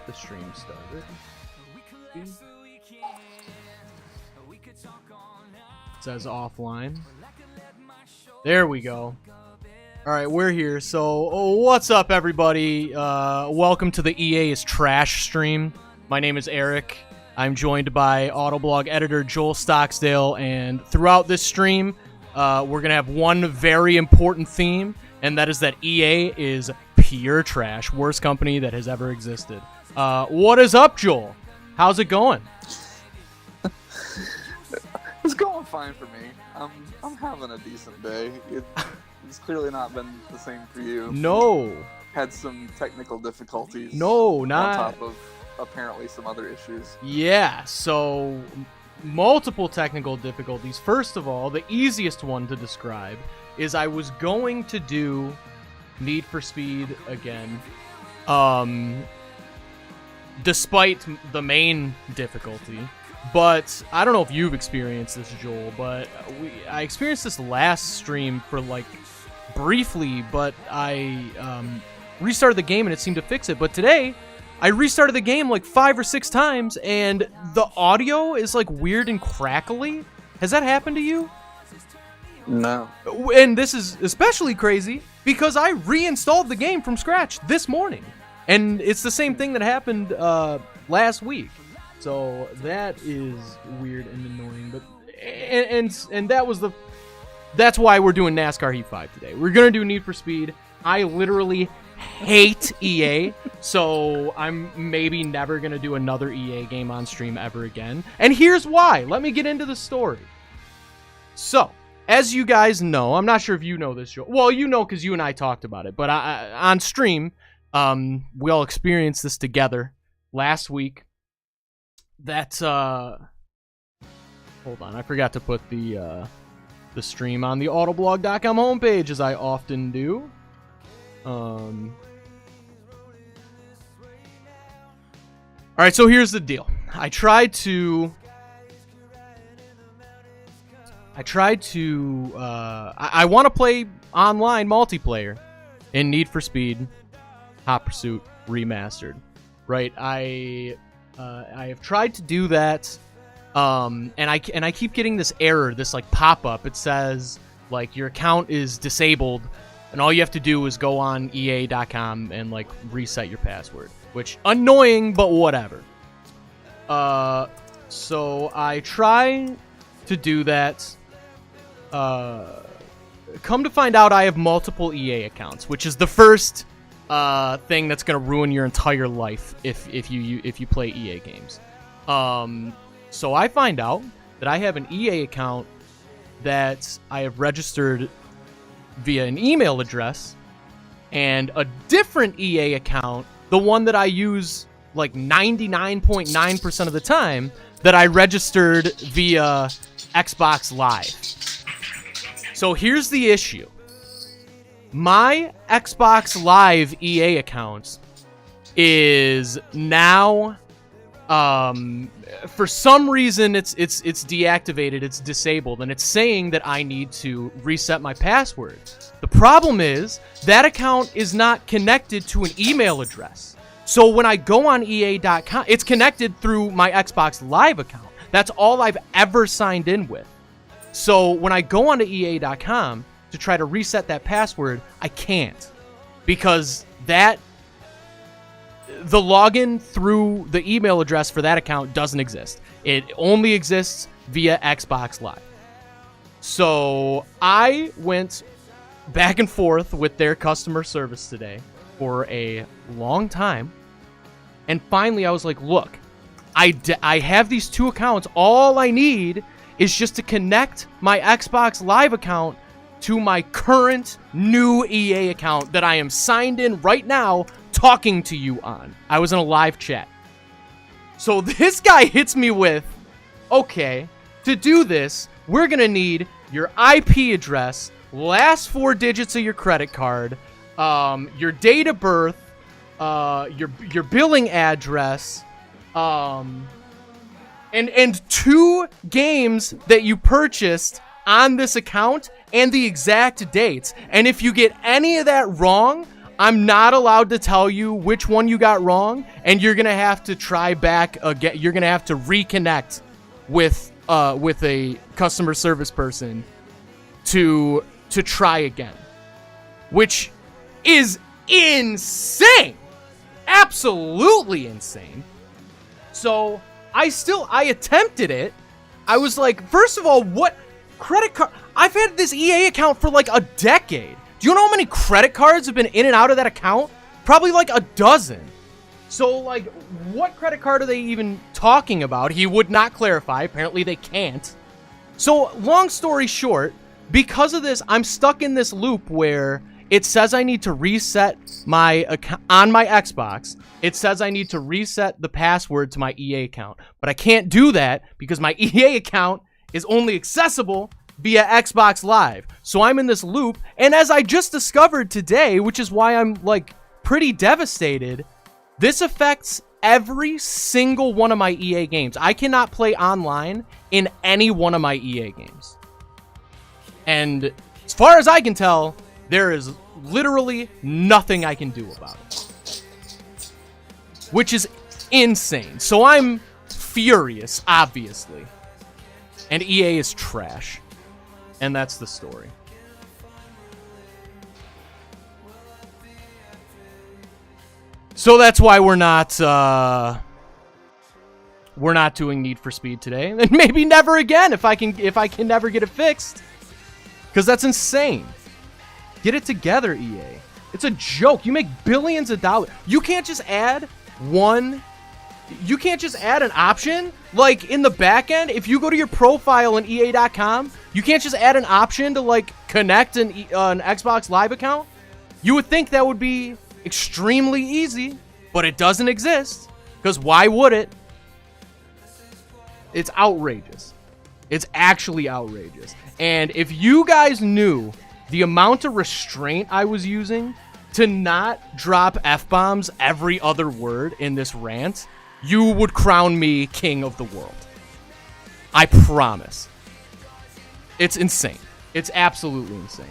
the stream started. It says offline. There we go. Alright, we're here. So, what's up, everybody? Welcome to the EA is Trash stream. My name is Eric. I'm joined by Autoblog editor Joel Stocksdale, and throughout this stream, we're going to have one very important theme, and that is that EA is pure trash. Worst company that has ever existed. What is up, Joel? How's it going? It's going fine for me. I'm having a decent day. It's clearly not been the same for you. No. Had some technical difficulties. No, not. On top of apparently some other issues. Yeah, so multiple technical difficulties. First of all, the easiest one to describe is I was going to do Need for Speed again, despite the main difficulty. But I don't know if you've experienced this, Joel, but I experienced this last stream for like briefly, but I restarted the game and it seemed to fix it. But today, I restarted the game like 5 or 6 times and the audio is like weird and crackly. Has that happened to you? No. And this is especially crazy because I reinstalled the game from scratch this morning. And it's the same thing that happened last week. So that is weird and annoying, but and that's why we're doing NASCAR Heat 5 today. We're gonna do Need for Speed. I literally hate EA, so I'm maybe never gonna do another EA game on stream ever again. And here's why. Let me get into the story. So, as you guys know, I'm not sure if you know this, Joe. Well, you know because you and I talked about it, but on stream, we all experienced this together last week. That's hold on, I forgot to put the stream on the autoblog.com homepage, as I often do. Alright, so here's the deal. I tried to I want to play online multiplayer in Need for Speed Hot Pursuit Remastered. Right? I have tried to do that, and I keep getting this error, this like pop-up. It says like your account is disabled, and all you have to do is go on EA.com and like reset your password, which annoying, but whatever. So I try to do that. Come to find out, I have multiple EA accounts, which is the first thing that's gonna ruin your entire life if you play EA games. So I find out that I have an EA account that I have registered via an email address, and a different EA account, the one that I use like 99.9% of the time, that I registered via Xbox Live. So here's the issue. My Xbox Live EA account is now, for some reason, it's deactivated, it's disabled, and it's saying that I need to reset my password. The problem is that account is not connected to an email address. So when I go on EA.com, it's connected through my Xbox Live account. That's all I've ever signed in with. So when I go onto EA.com to try to reset that password, I can't, because the login through the email address for that account doesn't exist. It only exists via Xbox Live. So I went back and forth with their customer service today for a long time, and finally I was like, look, I have these 2 accounts. All I need is just to connect my Xbox Live account to my current new EA account that I am signed in right now talking to you on. I was in a live chat. So this guy hits me with, okay, to do this, we're going to need your IP address, last 4 digits of your credit card, your date of birth, your billing address, and 2 games that you purchased on this account and the exact dates. And if you get any of that wrong, I'm not allowed to tell you which one you got wrong, and you're gonna have to try back again. You're gonna have to reconnect with a customer service person to try again, which is insane, absolutely insane. So I attempted it. I was like, first of all, what credit card? I've had this EA account for like a decade. Do you know how many credit cards have been in and out of that account? Probably like a dozen. So, like, what credit card are they even talking about? He would not clarify. Apparently, they can't. So, long story short, because of this, I'm stuck in this loop where it says I need to reset my account on my Xbox. It says I need to reset the password to my EA account. But I can't do that because my EA account is only accessible via Xbox Live. So I'm in this loop, and as I just discovered today, which is why I'm like pretty devastated, this affects every single one of my EA games. I cannot play online in any one of my EA games. And as far as I can tell, there is literally nothing I can do about it, which is insane. So I'm furious, obviously. And EA is trash. And that's the story. So that's why we're not doing Need for Speed today, and maybe never again if I can never get it fixed, because that's insane. Get it together, EA. It's a joke. You make billions of dollars. You can't just add an option like in the back end. If you go to your profile in EA.com, you can't just add an option to like connect an Xbox Live account. You would think that would be extremely easy, but it doesn't exist, because why would it? It's outrageous. It's actually outrageous. And if you guys knew the amount of restraint I was using to not drop F-bombs every other word in this rant, you would crown me king of the world. I promise. It's insane. It's absolutely insane.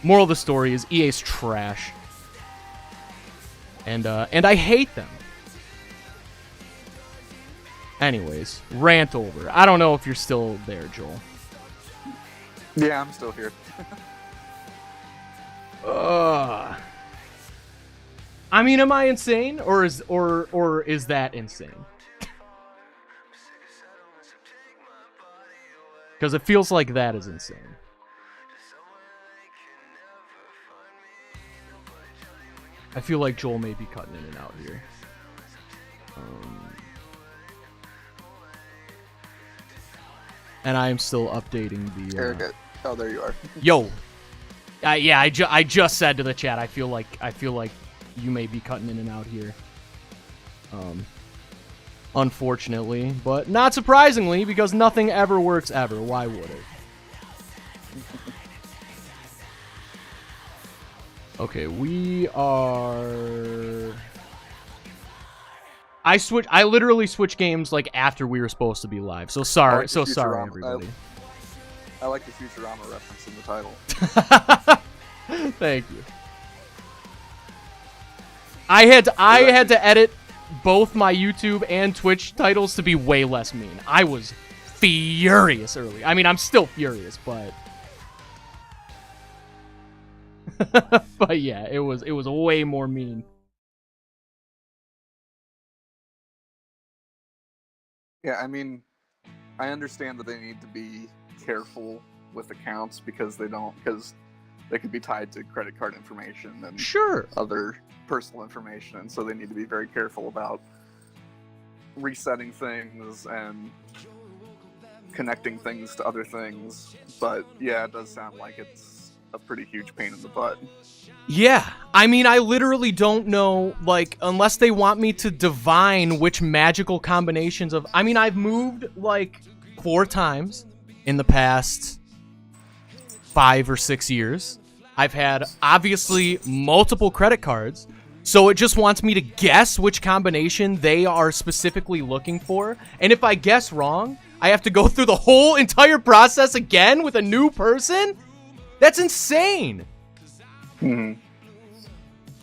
Moral of the story is EA's trash. And I hate them. Anyways, rant over. I don't know if you're still there, Joel. Yeah, I'm still here. I mean, am I insane, or is that insane? Because it feels like that is insane. I feel like Joel may be cutting in and out here. And I am still updating the. Oh, there you are. Yo, yeah, I just said to the chat. I feel like you may be cutting in and out here. Unfortunately, but not surprisingly, because nothing ever works ever. Why would it? Okay, we are. I literally switched games like after we were supposed to be live. So sorry, everybody. I like the Futurama reference in the title. Thank you. I had to edit both my YouTube and Twitch titles to be way less mean. I was furious early. I mean, I'm still furious, but but yeah, it was way more mean. Yeah, I mean, I understand that they need to be careful with accounts because they could be tied to credit card information and other personal information, and so they need to be very careful about resetting things and connecting things to other things. But yeah, it does sound like it's a pretty huge pain in the butt. Yeah, I mean, I literally don't know, like, unless they want me to divine which magical combinations of... I mean, I've moved, like, 4 times in the past 5 or 6 years. I've had, obviously, multiple credit cards, so it just wants me to guess which combination they are specifically looking for. And if I guess wrong, I have to go through the whole entire process again with a new person? That's insane! Mm-hmm.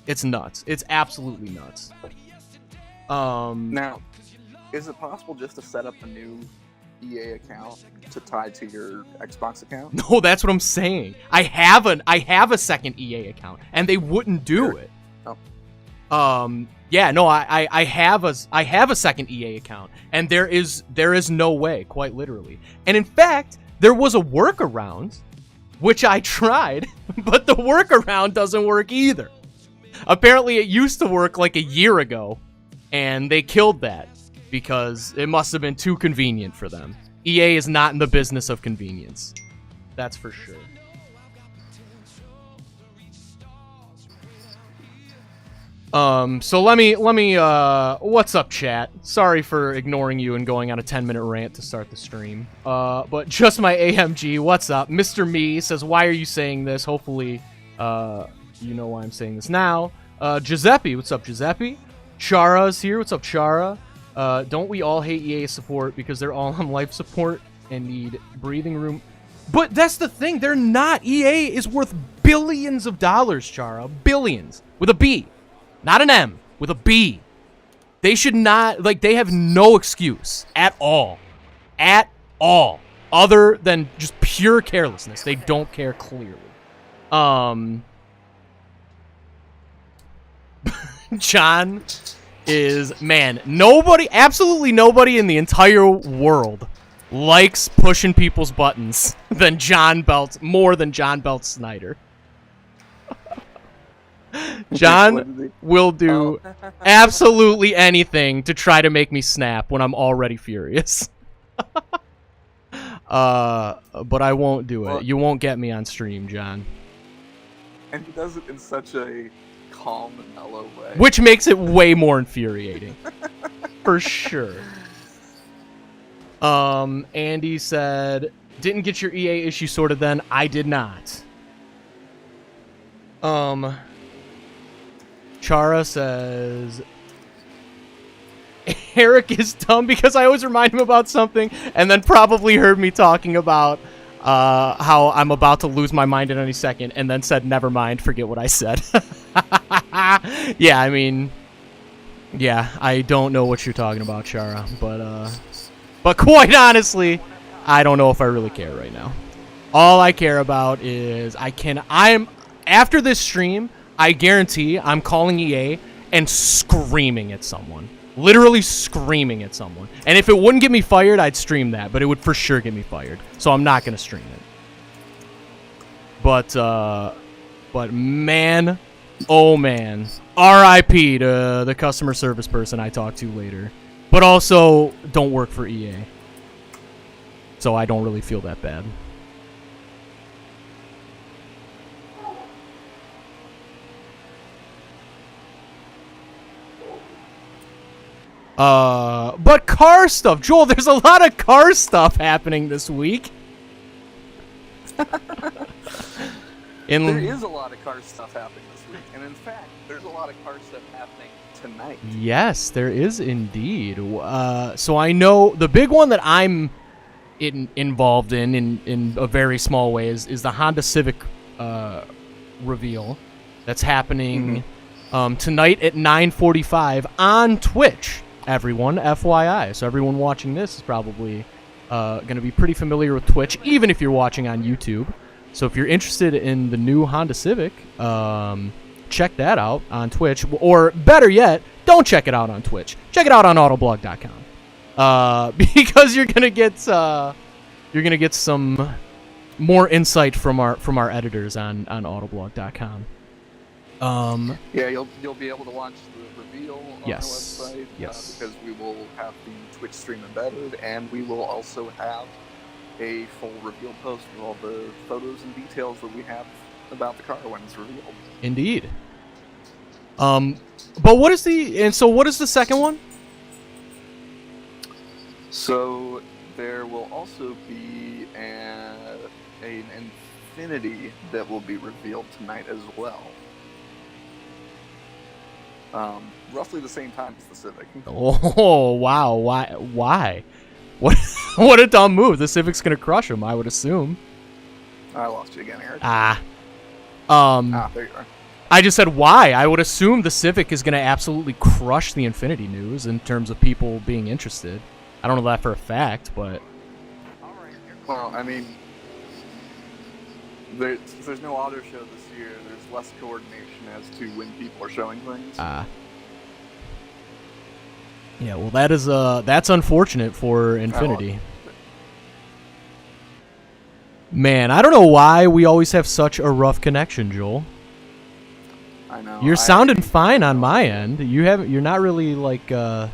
It's nuts. It's absolutely nuts. Now, is it possible just to set up a new EA account to tie to your Xbox account? No, that's what I'm saying. I have a second EA account, and they wouldn't do it. Oh. Yeah, no, I have a second EA account, and there is no way, quite literally. And in fact, there was a workaround, which I tried, but the workaround doesn't work either. Apparently, it used to work like a year ago, and they killed that because it must have been too convenient for them. EA is not in the business of convenience. That's for sure. So let me, what's up, chat? Sorry for ignoring you and going on a 10-minute rant to start the stream. But just my AMG, what's up? Mr. Me says, why are you saying this? Hopefully, you know why I'm saying this now. Giuseppe, what's up, Giuseppe? Chara's here, what's up, Chara? Don't we all hate EA support because they're all on life support and need breathing room? But that's the thing, they're not. EA is worth billions of dollars, Chara. Billions. With a B. Not an M, with a B. They should not, like, they have no excuse at all. At all. Other than just pure carelessness. They don't care clearly. John is, man, nobody, absolutely nobody in the entire world likes pushing people's buttons than more than John Belt Snyder. John will do absolutely anything to try to make me snap when I'm already furious. But I won't do it. You won't get me on stream, John. And he does it in such a calm and mellow way. Which makes it way more infuriating. For sure. Andy said, didn't get your EA issue sorted then. I did not. Chara says, Eric is dumb because I always remind him about something and then probably heard me talking about how I'm about to lose my mind at any second and then said, never mind, forget what I said. Yeah, I mean, yeah, I don't know what you're talking about, Chara, but quite honestly, I don't know if I really care right now. All I care about is after this stream, I guarantee I'm calling EA and screaming at someone. Literally screaming at someone. And if it wouldn't get me fired, I'd stream that. But it would for sure get me fired. So I'm not going to stream it. But man, oh man. RIP to the customer service person I talked to later. But also, don't work for EA. So I don't really feel that bad. But car stuff. Joel, there's a lot of car stuff happening this week. There is a lot of car stuff happening this week. And in fact, there's a lot of car stuff happening tonight. Yes, there is indeed. So I know the big one that I'm involved in a very small way is the Honda Civic reveal that's happening tonight at 9:45 on Twitch. Everyone, FYI. So everyone watching this is probably going to be pretty familiar with Twitch, even if you're watching on YouTube. So if you're interested in the new Honda Civic, check that out on Twitch. Or better yet, don't check it out on Twitch. Check it out on Autoblog.com. Because you're gonna get some more insight from our editors on Autoblog.com. Yeah, you'll be able to watch the reveal on the website. Yes. Because we will have the Twitch stream embedded, and we will also have a full reveal post with all the photos and details that we have about the car when it's revealed. Indeed. But what is the second one? So there will also be an Infinity that will be revealed tonight as well. Roughly the same time as the Civic. Oh, wow. Why? What a dumb move. The Civic's going to crush him, I would assume. I lost you again, Eric. There you are. I just said why. I would assume the Civic is going to absolutely crush the Infiniti news in terms of people being interested. I don't know that for a fact, but... Well, I mean, since there's no auto show this year, there's less coordination as to when people are showing things. Yeah, well, that's unfortunate for Infiniti. Man, I don't know why we always have such a rough connection, Joel. I know. You're sounding fine on my end. You're not really like. Well,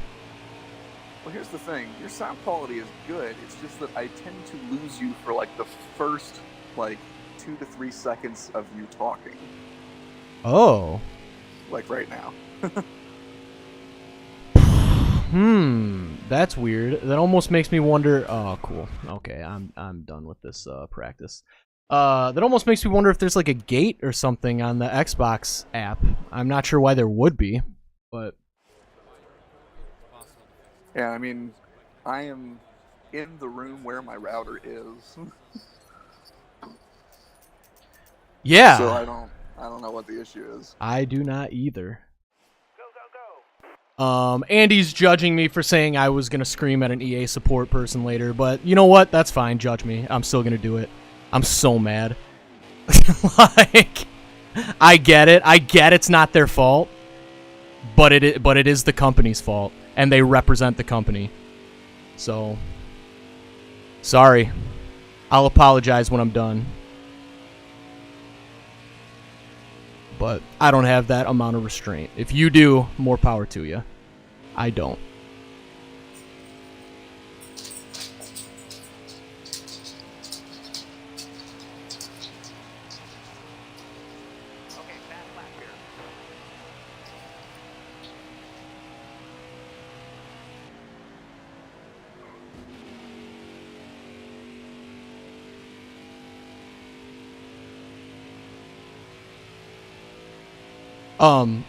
here's the thing. Your sound quality is good. It's just that I tend to lose you for like the first 2 to 3 seconds of you talking. Oh. Like right now. That's weird. That almost makes me wonder. Oh, cool. Okay, I'm done with this practice. That almost makes me wonder if there's like a gate or something on the Xbox app. I'm not sure why there would be, but yeah, I mean, I am in the room where my router is. Yeah. So I don't know what the issue is. I do not either. Andy's judging me for saying I was gonna scream at an EA support person later, but you know what? That's fine. Judge me. I'm still gonna do it. I'm so mad. Like, I get it. I get it's not their fault, but it is the company's fault, and they represent the company. So, sorry. I'll apologize when I'm done. But I don't have that amount of restraint. If you do, more power to you. I don't.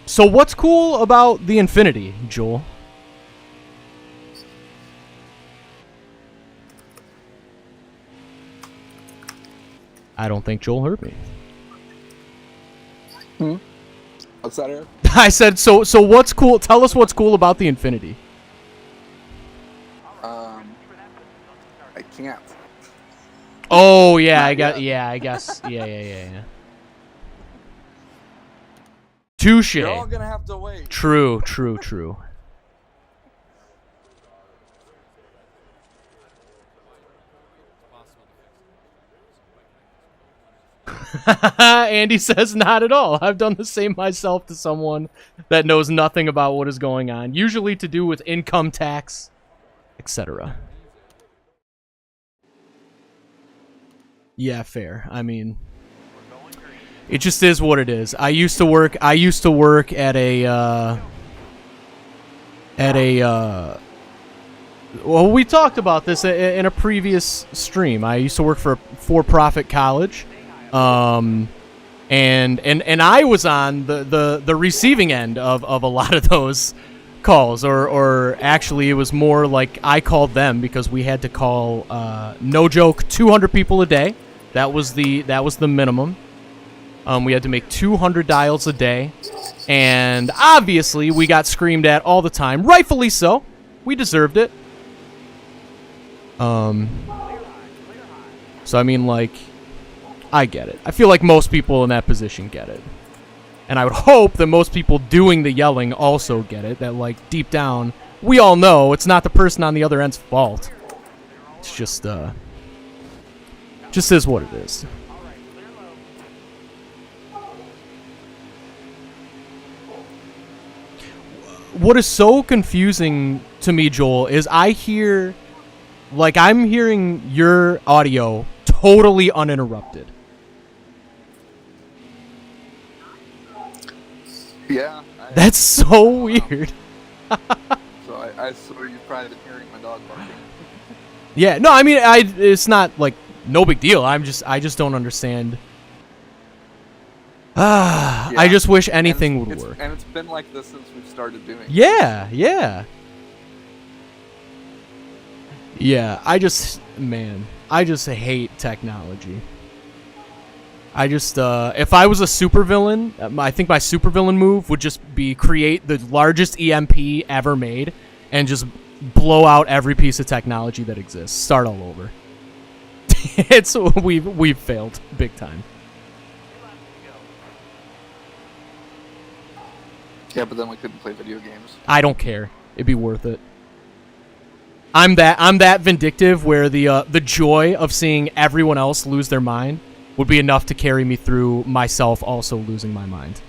So what's cool about the Infiniti, Joel? I don't think Joel heard me. What's that, Eric? I said, so what's cool? Tell us what's cool about the Infiniti. I can't. Oh, yeah, I guess. Yeah. Touche. You're all gonna have to wait. True. Andy says not at all. I've done the same myself to someone that knows nothing about what is going on, usually to do with income tax, etc. Yeah, fair. I mean, it just is what it is. I used to work at a well, we talked about this in a previous stream. I used to work for a for-profit college. And I was on the receiving end of a lot of those calls, or actually it was more like I called them because we had to call, no joke, 200 people a day. That was the minimum. We had to make 200 dials a day, and obviously we got screamed at all the time, rightfully so. We deserved it. So I mean, like, I get it. I feel like most people in that position get it. And I would hope that most people doing the yelling also get it. That, like, deep down, we all know it's not the person on the other end's fault. It's just is what it is. What is so confusing to me, Joel, is I'm hearing your audio totally uninterrupted. Yeah. That's so weird. So I swear you've probably been hearing my dog barking. Yeah, no, I mean, it's not, like, no big deal. I just don't understand. Yeah. I just wish anything would work. And it's been like this since we've started doing it. Yeah. Yeah, I just hate technology. I just, if I was a supervillain, I think my supervillain move would just be create the largest EMP ever made and just blow out every piece of technology that exists. Start all over. We've failed big time. Yeah, but then we couldn't play video games. I don't care. It'd be worth it. I'm that vindictive where the joy of seeing everyone else lose their mind would be enough to carry me through myself also losing my mind.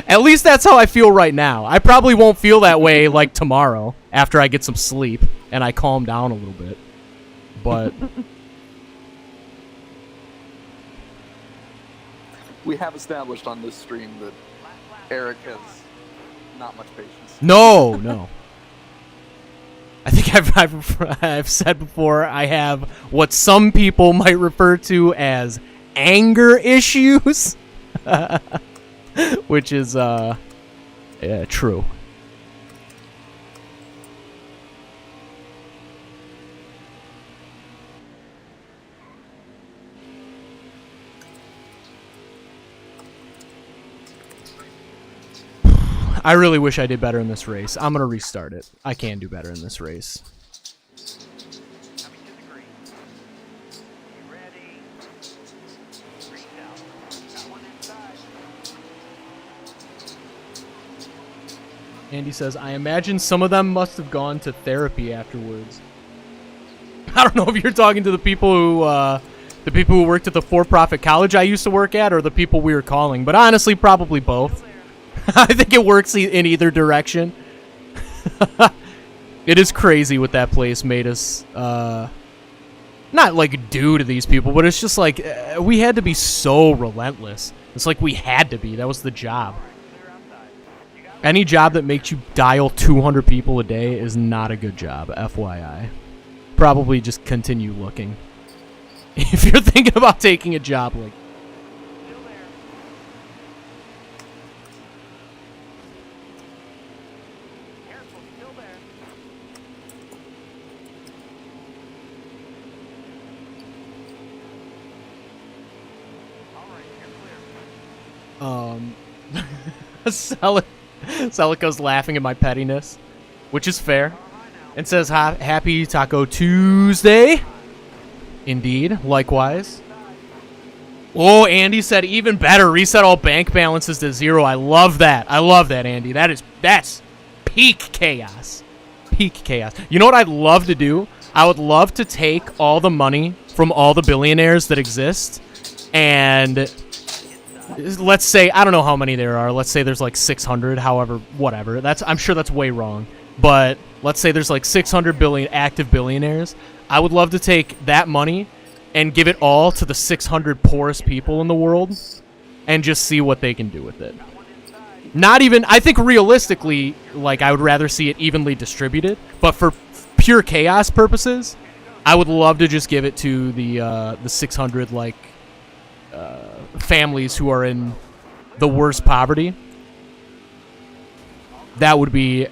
At least that's how I feel right now. I probably won't feel that way like tomorrow after I get some sleep and I calm down a little bit. But we have established on this stream that Eric has not much patience. No. I think I've said before I have what some people might refer to as anger issues, which is yeah, true. I really wish I did better in this race. I'm going to restart it. I can do better in this race. Andy says, I imagine some of them must have gone to therapy afterwards. I don't know if you're talking to the people who worked at the for-profit college I used to work at or the people we were calling, but honestly, probably both. I think it works in either direction. It is crazy what that place made us, not like do to these people, but it's just like, we had to be so relentless. It's like we had to be. That was the job. Any job that makes you dial 200 people a day is not a good job, FYI. Probably just continue looking. If you're thinking about taking a job like Celica's laughing at my pettiness, which is fair, and says, Happy Taco Tuesday. Indeed, likewise. Oh, Andy said, even better, reset all bank balances to 0. I love that. I love that, Andy. That's peak chaos. Peak chaos. You know what I'd love to do? I would love to take all the money from all the billionaires that exist and let's say, I don't know how many there are. Let's say there's like 600, however, whatever. I'm sure that's way wrong. But let's say there's like 600 billion active billionaires. I would love to take that money and give it all to the 600 poorest people in the world and just see what they can do with it. Not even, I think realistically, like I would rather see it evenly distributed, but for pure chaos purposes, I would love to just give it to the 600 like families who are in the worst poverty. That would be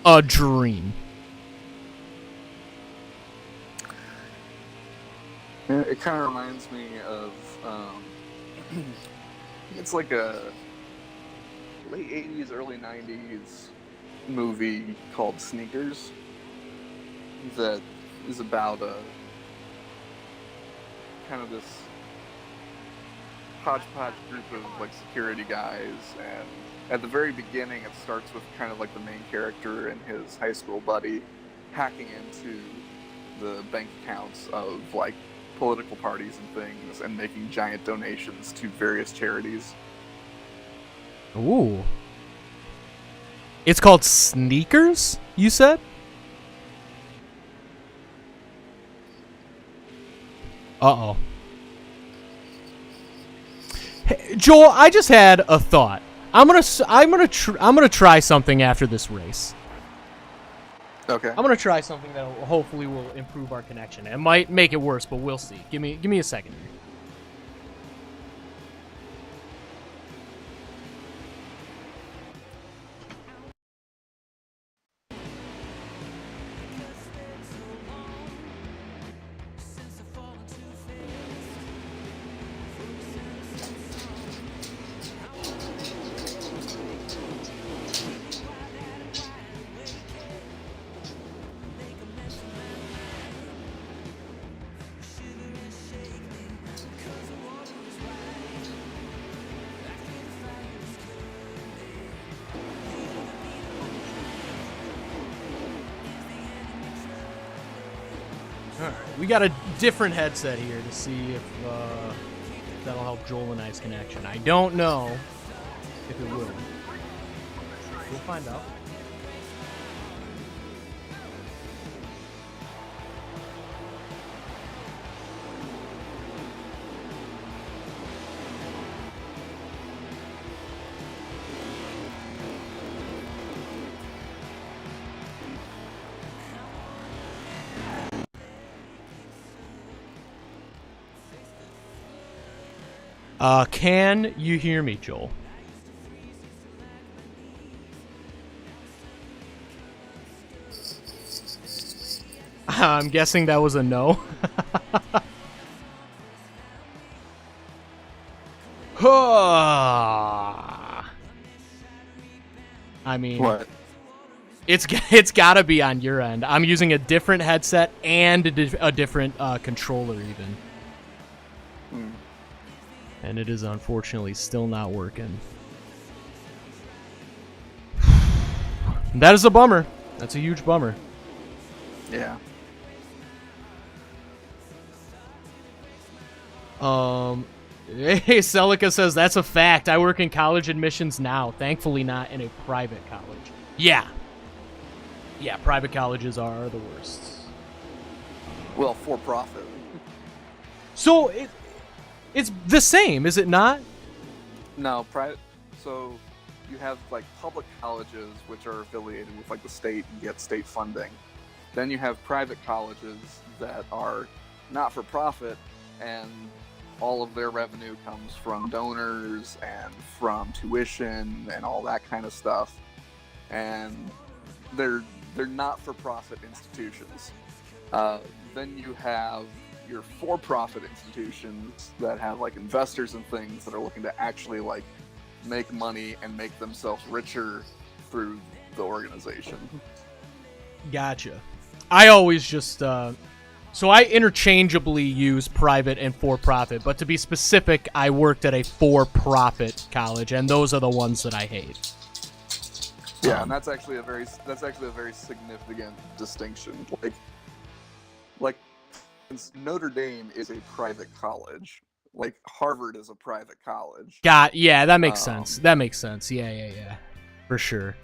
a dream. Yeah, it kind of reminds me of it's like a late 80s, early 90s movie called Sneakers that is about a kind of this hodgepodge group of like security guys, and at the very beginning it starts with kind of like the main character and his high school buddy hacking into the bank accounts of like political parties and things and making giant donations to various charities. Ooh. It's called Sneakers, you said? Uh-oh. Hey, Joel, I just had a thought. I'm gonna try something after this race. Okay. I'm gonna try something that hopefully will improve our connection. It might make it worse, but we'll see. Give me a second here. All right, we got a different headset here to see if that'll help Joel and I's connection. I don't know if it will. We'll find out. Can you hear me, Joel? I'm guessing that was a no. I mean, what? It's got to be on your end. I'm using a different headset and a different controller even. And it is unfortunately still not working. That is a bummer. That's a huge bummer. Yeah. Hey, Celica says, that's a fact. I work in college admissions now. Thankfully not in a private college. Yeah. Yeah, private colleges are the worst. Well, for profit. So, it's the same, is it not? No, private. So you have like public colleges which are affiliated with like the state and get state funding. Then you have private colleges that are not for profit, and all of their revenue comes from donors and from tuition and all that kind of stuff. And they're not for profit institutions. Then you have your for-profit institutions that have like investors and things that are looking to actually like make money and make themselves richer through the organization. Gotcha. I always just so I interchangeably use private and for-profit, but to be specific, I worked at a for-profit college, and those are the ones that I hate. Yeah, and that's actually a very significant distinction. Like Notre Dame is a private college. Like Harvard is a private college. Yeah, that makes sense. That makes sense. Yeah. For sure.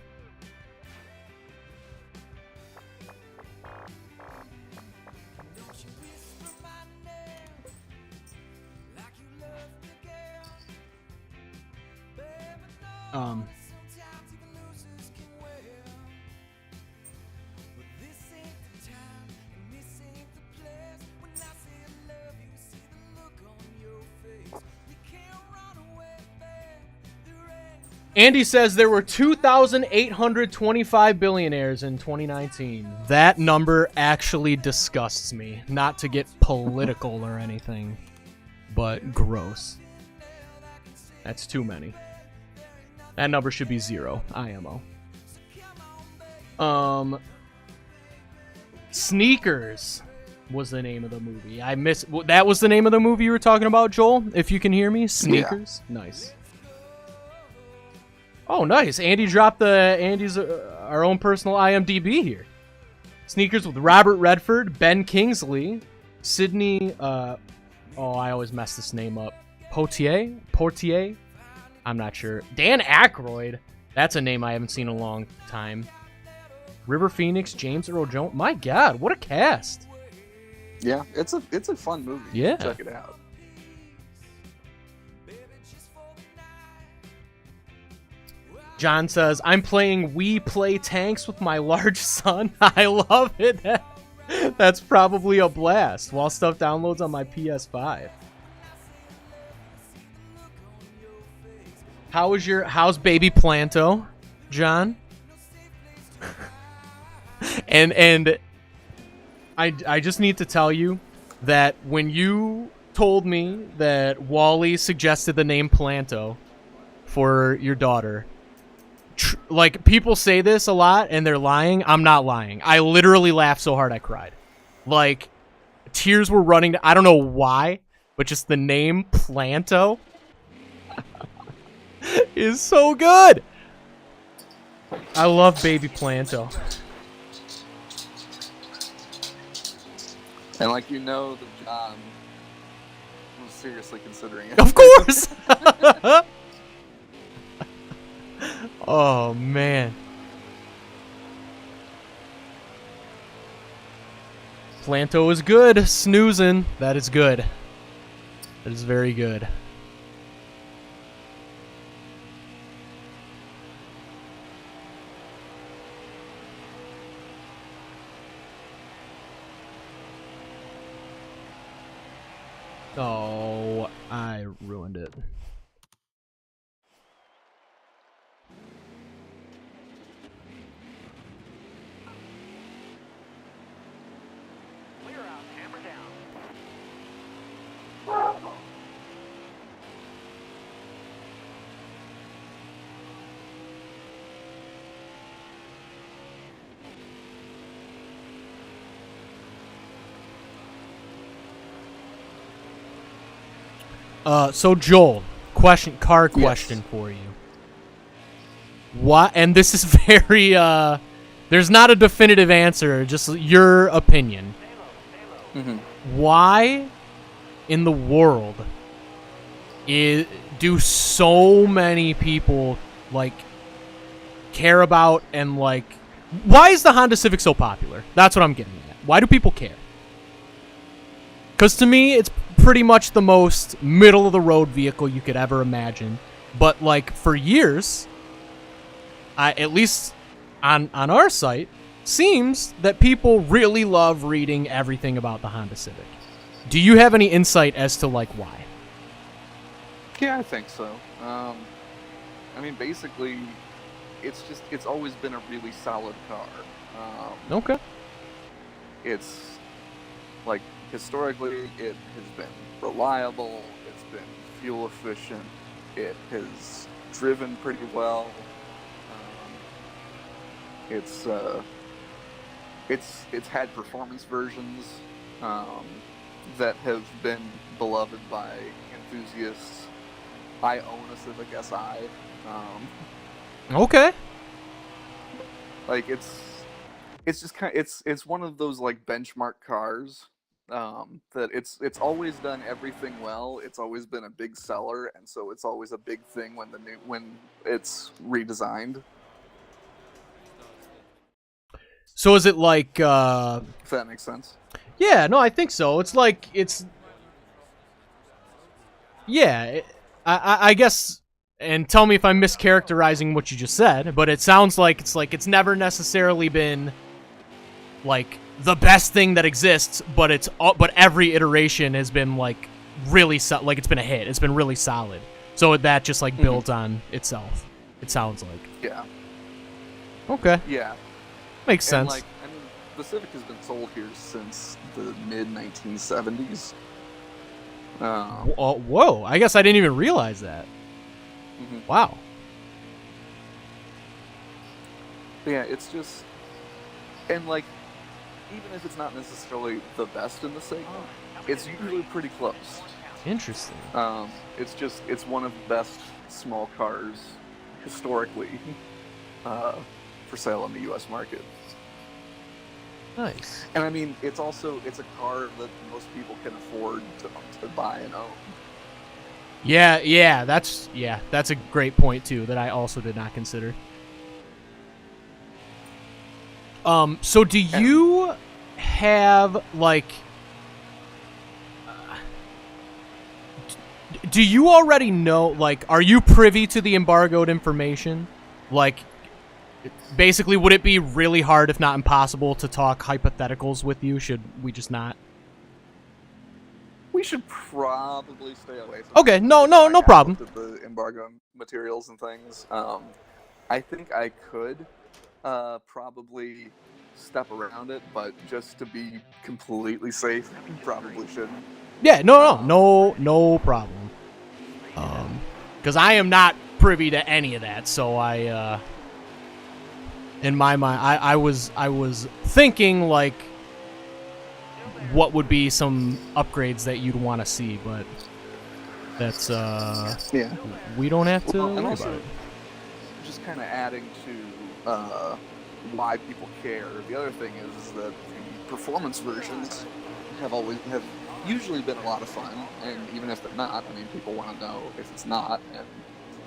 Andy says there were 2,825 billionaires in 2019. That number actually disgusts me. Not to get political or anything, but gross. That's too many. That number should be 0. IMO. Sneakers was the name of the movie. That was the name of the movie you were talking about, Joel? If you can hear me? Sneakers? Yeah. Nice. Oh, nice. Andy dropped Andy's our own personal IMDb here. Sneakers with Robert Redford, Ben Kingsley, Sydney, I always mess this name up. Portier? I'm not sure. Dan Aykroyd. That's a name I haven't seen in a long time. River Phoenix, James Earl Jones. My God, what a cast. Yeah, it's a fun movie. Yeah. Check it out. John says, I'm playing We Play Tanks with my large son. I love it. That's probably a blast while stuff downloads on my PS5. How's baby Planto, John? and I just need to tell you that when you told me that Wally suggested the name Planto for your daughter, like, people say this a lot and they're lying. I'm not lying. I literally laughed so hard I cried. Like, tears were running. I don't know why, but just the name Planto is so good. I love baby Planto. And like that John was seriously considering it. Of course. Oh man. Planto is good. Snoozing. That is good. That is very good. Oh, I ruined it. So Joel, question for you. What? And this is very, there's not a definitive answer, just your opinion. Mm-hmm. Why in the world do so many people, like, care about and, like, why is the Honda Civic so popular? That's what I'm getting at. Why do people care? Because to me, it's pretty much the most middle-of-the-road vehicle you could ever imagine. But, like, for years, at least on our site, seems that people really love reading everything about the Honda Civic. Do you have any insight as to, like, why? Yeah, I think so. I mean, basically, it's always been a really solid car. Okay. It's, like, historically, it has been reliable, it's been fuel efficient, it has driven pretty well. It's had performance versions that have been beloved by enthusiasts. I own a Civic Si. Okay. Like it's just it's one of those like benchmark cars that it's always done everything well. It's always been a big seller, and so it's always a big thing when it's redesigned. So is it like, if that makes sense? Yeah, no, I think so. It's like, yeah, I guess, and tell me if I'm mischaracterizing what you just said, but it sounds like it's never necessarily been, like, the best thing that exists, but but every iteration has been, like, really, like, it's been a hit. It's been really solid. So that just, like, builds on itself, it sounds like. Yeah. Okay. Yeah. Makes sense. Like, I mean, the Civic has been sold here since the mid-1970s. Whoa, I guess I didn't even realize that. Mm-hmm. Wow. Yeah, it's just... And, like, even if it's not necessarily the best in the segment, it's usually pretty close. Interesting. It's one of the best small cars, historically, for sale in the U.S. market. Nice. And I mean, it's a car that most people can afford to buy and own. Yeah, that's a great point too that I also did not consider. So do you have, like, do you already know, like, are you privy to the embargoed information? Like, basically, would it be really hard, if not impossible, to talk hypotheticals with you? Should we just not? We should probably stay away from Okay, no problem. The embargo materials and things. I think I could probably step around it, but just to be completely safe, probably shouldn't. Yeah, no problem. Because I am not privy to any of that, so in my mind, I was thinking, like, what would be some upgrades that you'd want to see, but that's yeah, we don't have to worry also, about it. Just kind of adding to why people care. The other thing is that the performance versions have usually been a lot of fun, and even if they're not, I mean, people want to know if it's not, and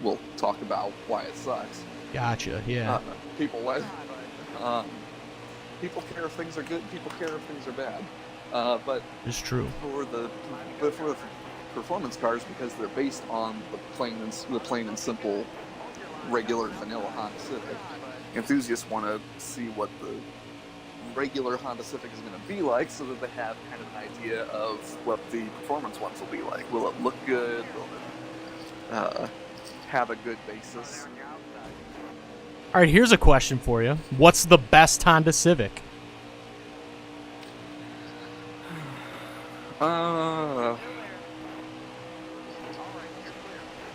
we'll talk about why it sucks. Gotcha. Yeah. People care if things are good. People care if things are bad. But it's true for the performance cars, because they're based on the plain and simple, regular vanilla Honda Civic. Enthusiasts want to see what the regular Honda Civic is going to be like, so that they have kind of an idea of what the performance ones will be like. Will it look good? Will it have a good basis? All right, here's a question for you. What's the best Honda Civic?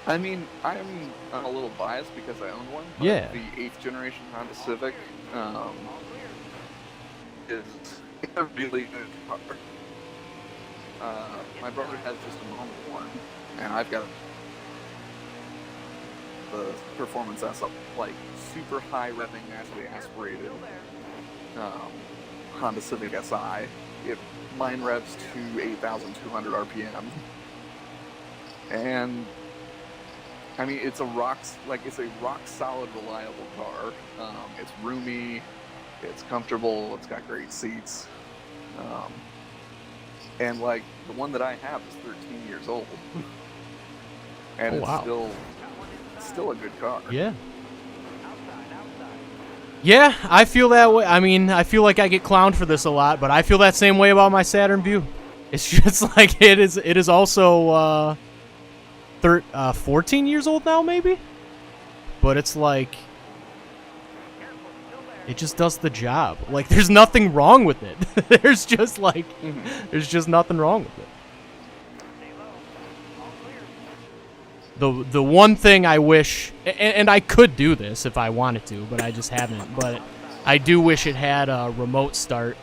I mean, I'm a little biased because I own one. But yeah. The 8th generation Honda Civic is a really good car. My brother has just a normal one, and I've got the performance S up, like super high revving, naturally aspirated Honda Civic Si. Mine revs to 8,200 RPM, and I mean it's a rock solid, reliable car. It's roomy, it's comfortable, it's got great seats, and like the one that I have is 13 years old, and it's still a good car. Yeah. Yeah, I feel that way. I mean, I feel like I get clowned for this a lot, but I feel that same way about my Saturn Vue. It's just like it is also 14 years old now, maybe? But it's like it just does the job. Like there's nothing wrong with it. There's just nothing wrong with it. The one thing I wish, and I could do this if I wanted to, but I just haven't, but I do wish it had a remote start.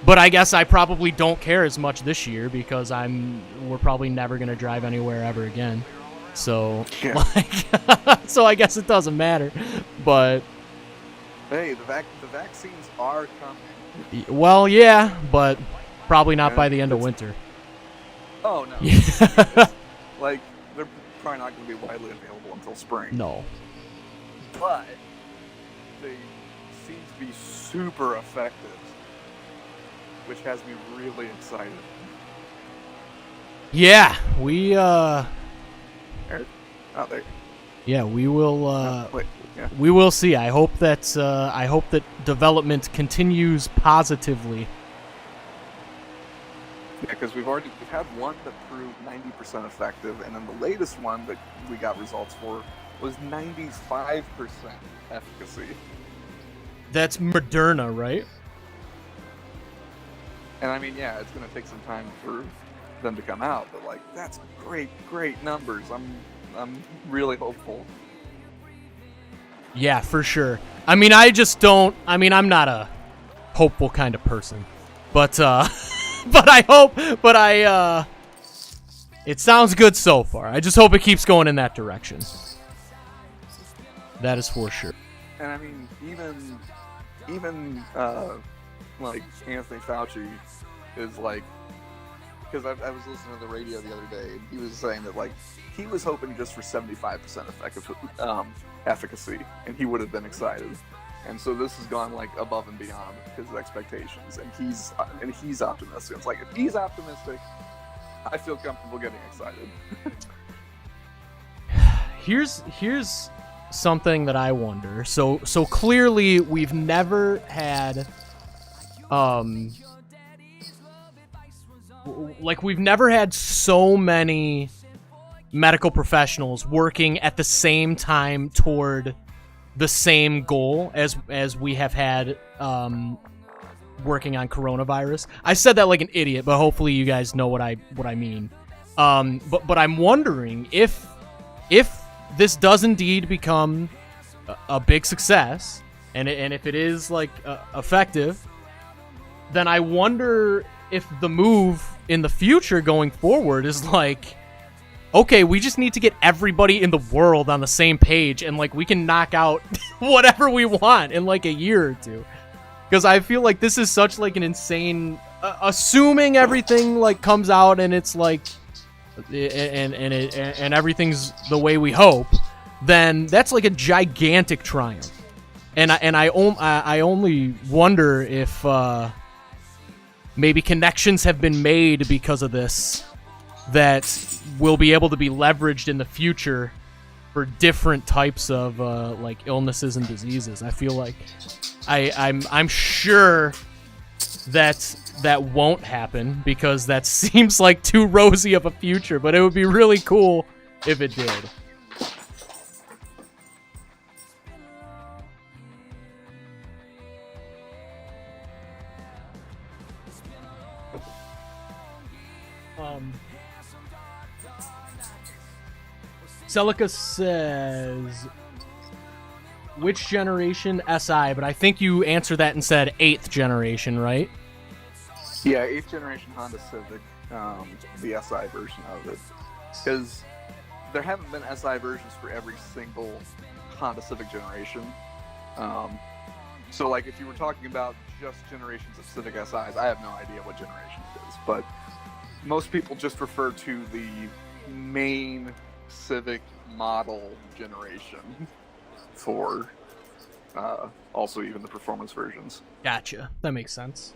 But I guess I probably don't care as much this year because we're probably never going to drive anywhere ever again. So, yeah. So I guess it doesn't matter. But hey, the vaccines are coming. Well, yeah, but probably not by the end of winter. Oh, no. Yeah. Like, they're probably not going to be widely available until spring. No. But they seem to be super effective, which has me really excited. Yeah, we out there. Yeah, we will yeah. We will see. I hope that development continues positively. Yeah, because we've had one that proved 90% effective, and then the latest one that we got results for was 95% efficacy. That's Moderna, right? And I mean, yeah, it's going to take some time for them to come out, but like that's great numbers. I'm really hopeful. Yeah, for sure. I mean, I'm not a hopeful kind of person, but it sounds good so far. I just hope it keeps going in that direction. That is for sure. And I mean, even like Anthony Fauci is like, because I was listening to the radio the other day, and he was saying that like he was hoping just for 75% efficacy, and he would have been excited. And so this has gone like above and beyond his expectations, and he's optimistic. It's like if he's optimistic, I feel comfortable getting excited. Here's something that I wonder. So clearly we've never had we've never had so many medical professionals working at the same time toward the same goal as we have had working on coronavirus. I said that like an idiot, but hopefully you guys know what I mean. But I'm wondering if this does indeed become a big success, and if it is like effective, then I wonder if the move in the future going forward is like, okay, we just need to get everybody in the world on the same page, and like we can knock out whatever we want in like a year or two. Because I feel like this is such like an insane assuming everything like comes out and it's like, and everything's the way we hope, then that's like a gigantic triumph. And I only wonder if maybe connections have been made because of this that will be able to be leveraged in the future for different types of like illnesses and diseases. I feel like I'm sure that won't happen because that seems like too rosy of a future, but it would be really cool if it did. Celica says, which generation SI? But I think you answered that and said 8th generation, right? Yeah, 8th generation Honda Civic, the SI version of it. Because there haven't been SI versions for every single Honda Civic generation. So, like, if you were talking about just generations of Civic SIs, I have no idea what generation it is. But most people just refer to the main Civic model generation for also even the performance versions. Gotcha. That makes sense.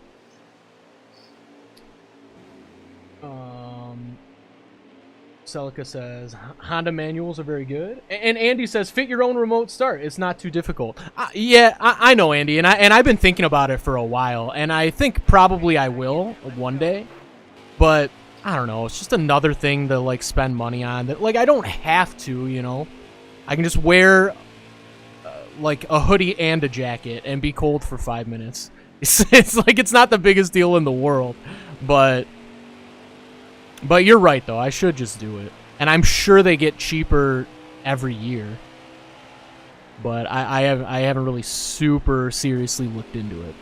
Celica says Honda manuals are very good, and Andy says fit your own remote start. It's not too difficult. Yeah, I know, Andy, and I've been thinking about it for a while, and I think probably I will one day, but I don't know. It's just another thing to like spend money on. That like I don't have to, you know. I can just wear like a hoodie and a jacket and be cold for 5 minutes. It's like it's not the biggest deal in the world, but you're right though. I should just do it, and I'm sure they get cheaper every year. But I haven't really super seriously looked into it.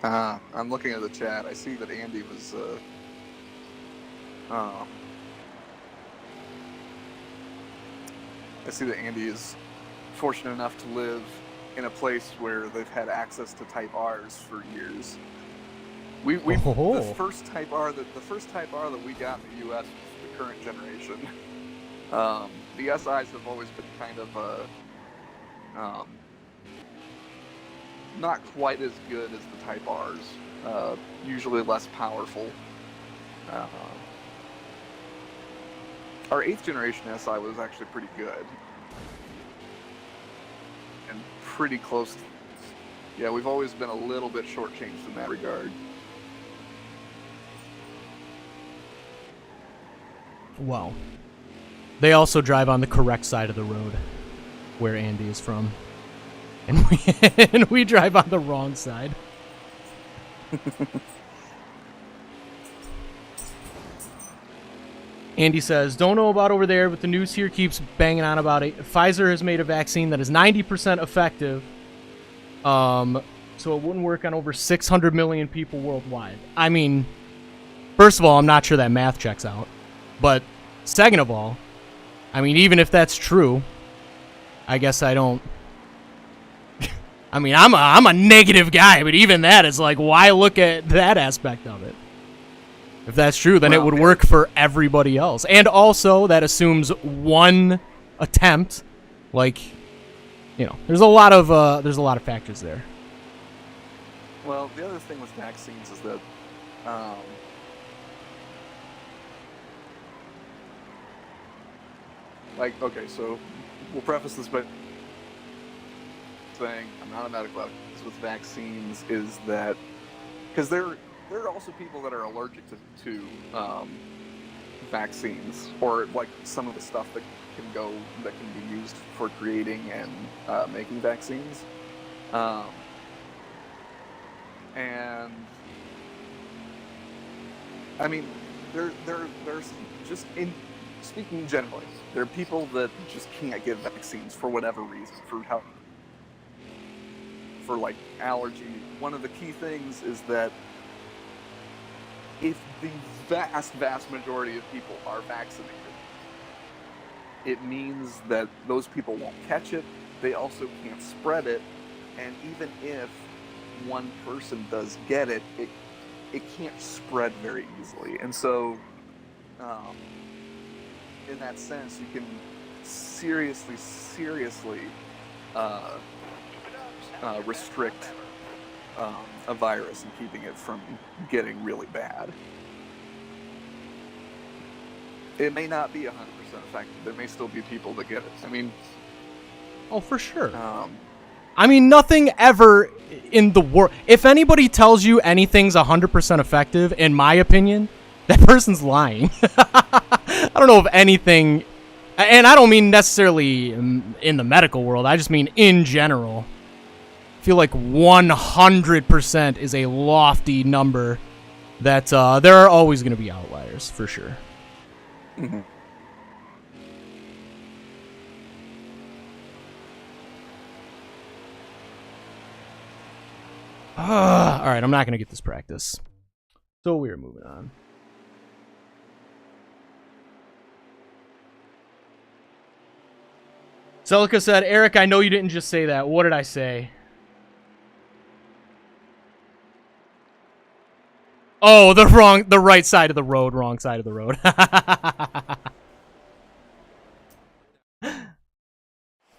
I'm looking at the chat. I see that Andy was I see that Andy is fortunate enough to live in a place where they've had access to Type R's for years. The first Type R that we got in the U.S. was the current generation. The SIs have always been kind of not quite as good as the Type R's. Usually less powerful. Our 8th generation SI was actually pretty good. And pretty close. Yeah, we've always been a little bit shortchanged in that regard. Well, they also drive on the correct side of the road where Andy is from. And we drive on the wrong side. Andy says, don't know about over there, but the news here keeps banging on about it. Pfizer has made a vaccine that is 90% effective. So it wouldn't work on over 600 million people worldwide. I mean, first of all, I'm not sure that math checks out. But second of all, I mean, even if that's true, I guess I don't... I mean, I'm a negative guy, but even that is like, why look at that aspect of it? If that's true, then it would work for everybody else. And also, that assumes one attempt. Like, you know, there's a lot of factors there. Well, the other thing with vaccines is that like, okay, so we'll preface this by saying I'm not a medical advocate with vaccines is that because there are also people that are allergic to vaccines or like some of the stuff that can be used for creating and making vaccines, and I mean there's just in speaking generally, there are people that just can't get vaccines for whatever reason, for like allergy. One of the key things is that if the vast majority of people are vaccinated, it means that those people won't catch it. They also can't spread it. And even if one person does get it, it can't spread very easily. And so, in that sense, you can seriously restrict a virus and keeping it from getting really bad. It may not be 100% effective. There may still be people that get it. I mean... Oh, for sure. I mean, nothing ever in the world... If anybody tells you anything's 100% effective, in my opinion, that person's lying. I don't know if anything... And I don't mean necessarily in the medical world. I just mean in general. I feel like 100% is a lofty number that there are always going to be outliers, for sure. Mm-hmm. All right, I'm not going to get this practice. So we're moving on. Celica said, Eric, I know you didn't just say that. What did I say? Oh, the right side of the road, wrong side of the road.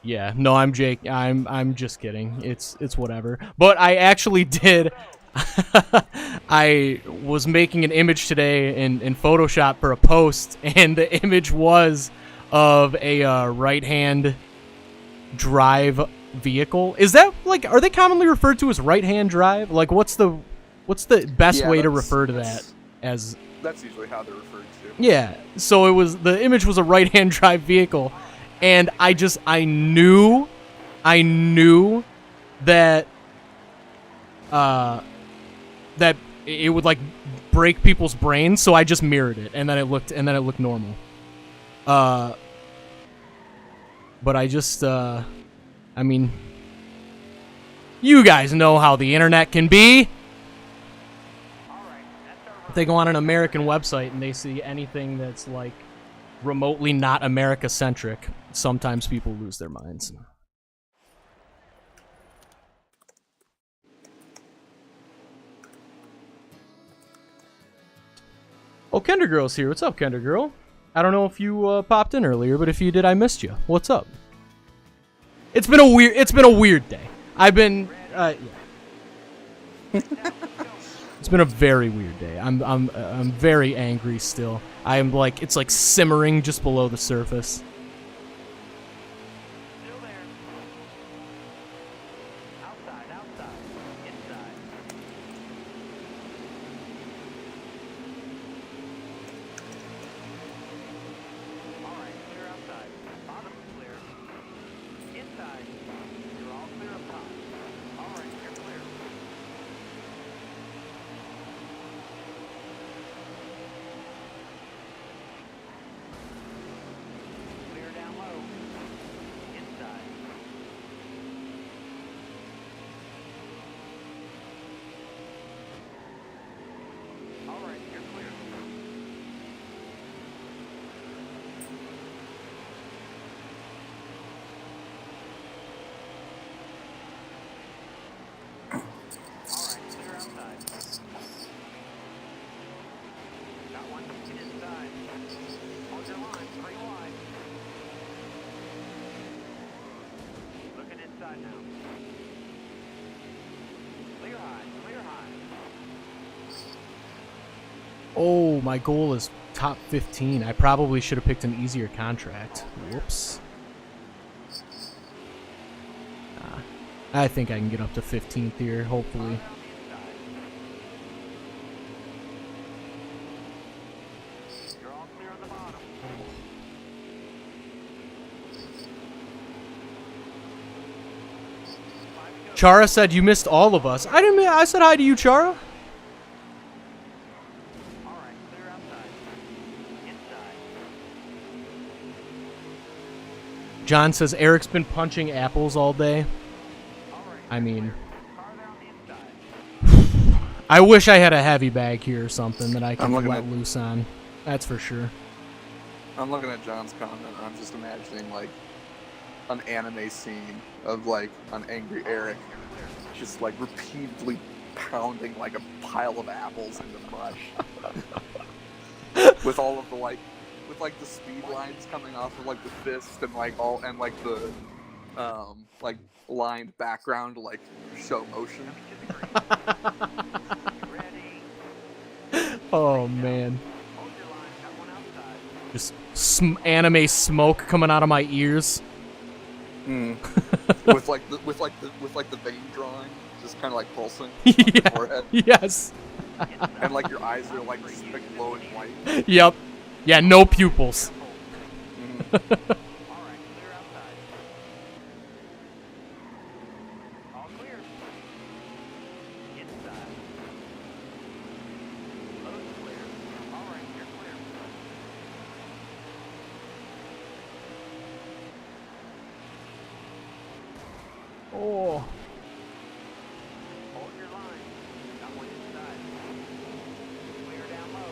Yeah, no, I'm Jake. I'm just kidding. It's whatever. But I actually did. I was making an image today in Photoshop for a post, and the image was of a right-hand drive vehicle. Is that like? Are they commonly referred to as right-hand drive? Like, what's the best way to refer to that as? That's usually how they're referred to. Yeah. So the image was a right-hand drive vehicle. And I knew that that it would like break people's brains, so I just mirrored it, and then it looked normal. But I just I mean, you guys know how the internet can be. If they go on an American website and they see anything that's like remotely not America-centric, sometimes people lose their minds. Oh, Kender Girl's here. What's up, Kender Girl? I don't know if you popped in earlier, but if you did, I missed you. What's up? It's been a weird day. I've been yeah. It's been a very weird day. I'm very angry still. I'm like, it's like simmering just below the surface. Still there. Outside, inside. All right, clear outside. Bottom clear. Inside. You're all clear up top. All right, you're clear. Clear down low. Inside. All right, you're clear. All right, clear outside. Got one inside. Hold your line, 3 wide. Looking inside now. Clear high, clear high. Oh, my goal is top 15. I probably should have picked an easier contract. Whoops. I think I can get up to 15th here, hopefully. You're all clear on the bottom. Chara said you missed all of us. I didn't. I said hi to you, Chara. All right, clear outside. Inside. John says Eric's been punching apples all day. All right. I mean, Car there on the inside. I wish I had a heavy bag here or something that I could I'm looking let at- loose on. That's for sure. I'm looking at John's comment, and I'm just imagining like an anime scene of like an angry Eric just like repeatedly pounding like a pile of apples into mush with all of the like the speed lines coming off of like the fist and like all and like the like lined background to like show motion. Oh man. Just anime smoke coming out of my ears. with the vein drawing, just kind of like pulsing. Yeah. Your forehead. Yes. And like your eyes are like glowing white. Yep. Yeah, no pupils. Oh. Hold your line. Got one inside. Clear down low.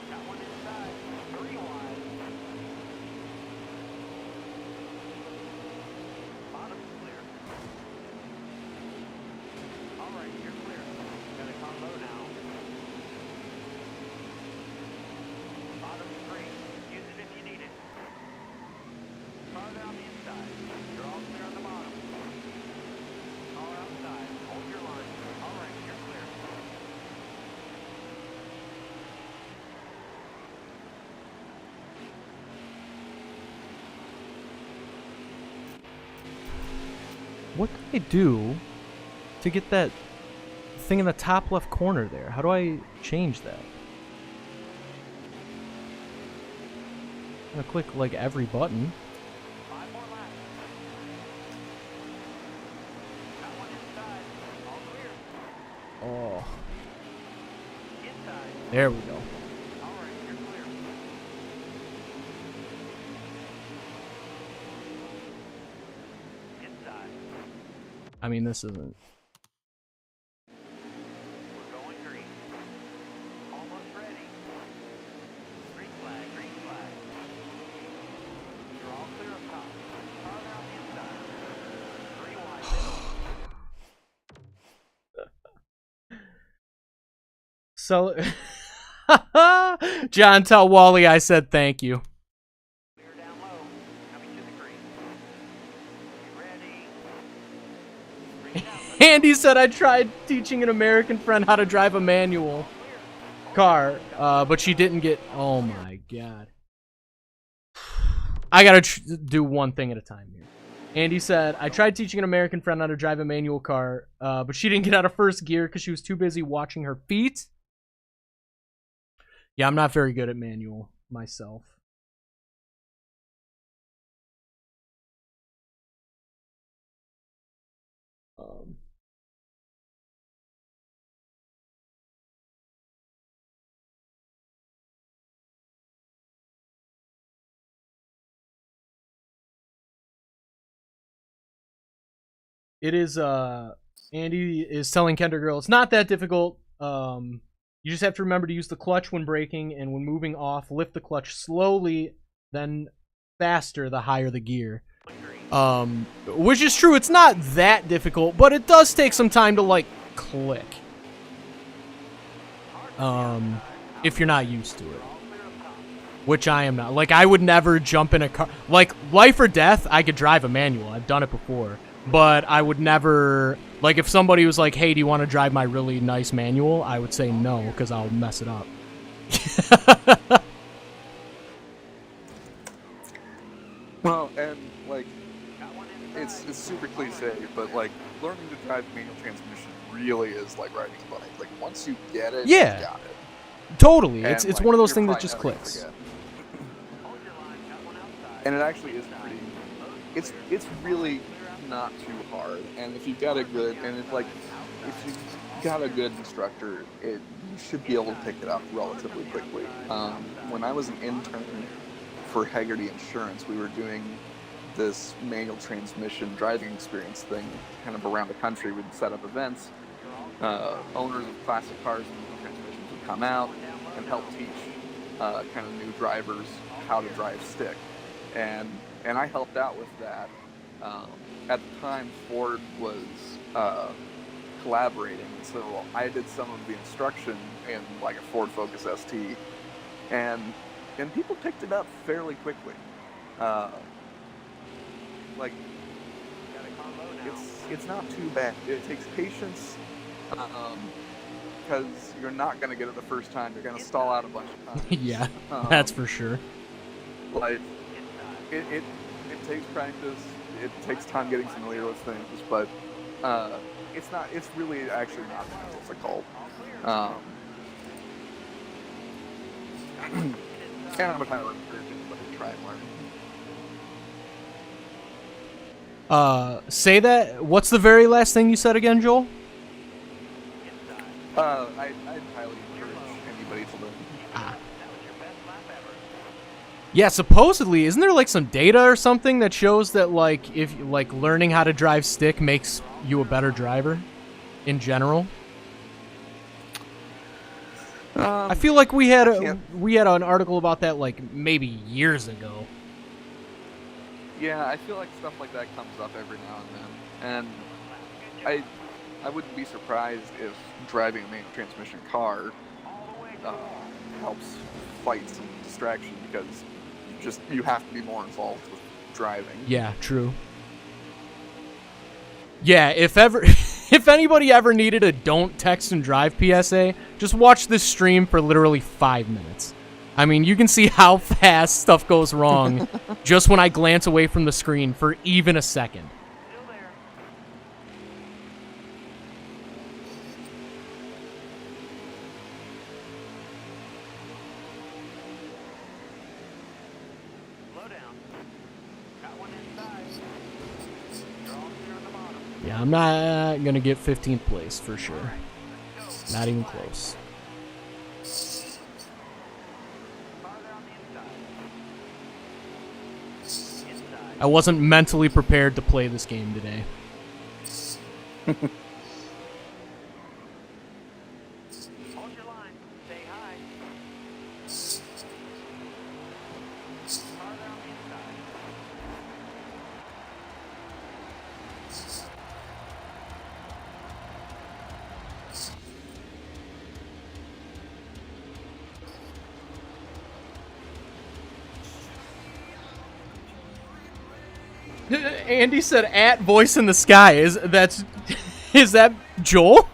Got one inside. 3 wide. Bottom's clear. All right, you're clear. Gotta come low now. Bottom 3. Use it if you need it. Car down the inside. You're all clear on the bottom. Car outside. Hold your line. All right, you're clear. What can I do to get that thing in the top left corner there? How do I change that? I'm gonna click like every button. 5 more laps. Got one inside. All clear. Oh, Inside. there we go. All right, you're clear. Inside. I mean, this isn't. We're going green. Almost ready. Green flag, green flag. You're all clear up top. Car down the inside. 3 wide. So, John, tell Wally I said thank you. Clear down low. Coming to the green. You ready? Green out. Andy said I tried teaching an American friend how to drive a manual car, but she didn't get. Oh my god. I gotta do one thing at a time here. Andy said I tried teaching an American friend how to drive a manual car, but she didn't get out of first gear because she was too busy watching her feet. Yeah, I'm not very good at manual myself. It is Andy is telling Kendra Girl it's not that difficult. You just have to remember to use the clutch when braking, and when moving off, lift the clutch slowly, then faster the higher the gear. Which is true, it's not that difficult, but it does take some time to like click. If you're not used to it. Which I am not. Like, I would never jump in a car. Like, life or death, I could drive a manual. I've done it before. But I would never... Like, if somebody was like, hey, do you want to drive my really nice manual? I would say no, because I'll mess it up. Well, and, like, it's super cliche, but, like, learning to drive manual transmission really is like riding a bike. Like, once you get it, yeah. you got it. Totally. And, it's like, one of those you're things that probably just never gonna clicks. forget. And it actually is pretty... It's really not too hard. And if you've got a good... And if you've got a good instructor, you should be able to pick it up relatively quickly. When I was an intern for Haggerty Insurance, we were doing this manual transmission driving experience thing kind of around the country. We'd set up events. Owners of classic cars and manual transmissions would come out and help teach kind of new drivers how to drive stick. And I helped out with that. At the time, Ford was collaborating, so I did some of the instruction in like a Ford Focus ST, and people picked it up fairly quickly. Like, it's not too bad. It takes patience, because you're not going to get it the first time. You're going to stall out a bunch of times. Yeah, that's for sure. Like, it takes practice. It takes time getting familiar with things, but it's really actually not that difficult. And I'm kind of encouraging anybody to try and learn. Say that. What's the very last thing you said again, Joel? I'd highly encourage anybody to learn. Yeah, supposedly, isn't there like some data or something that shows that like if like learning how to drive stick makes you a better driver in general? I feel like we had an article about that like maybe years ago. Yeah, I feel like stuff like that comes up every now and then, and I wouldn't be surprised if driving a manual transmission car helps fight some distraction, because you have to be more involved with driving. Yeah, true. Yeah, if anybody ever needed a don't text and drive PSA, just watch this stream for literally 5 minutes. I mean, you can see how fast stuff goes wrong just when I glance away from the screen for even a second. Yeah, I'm not going to get 15th place for sure. Not even close. I wasn't mentally prepared to play this game today. Hold your line. Stay high. Farther on the inside. Andy said at voice in the sky. Is that Joel?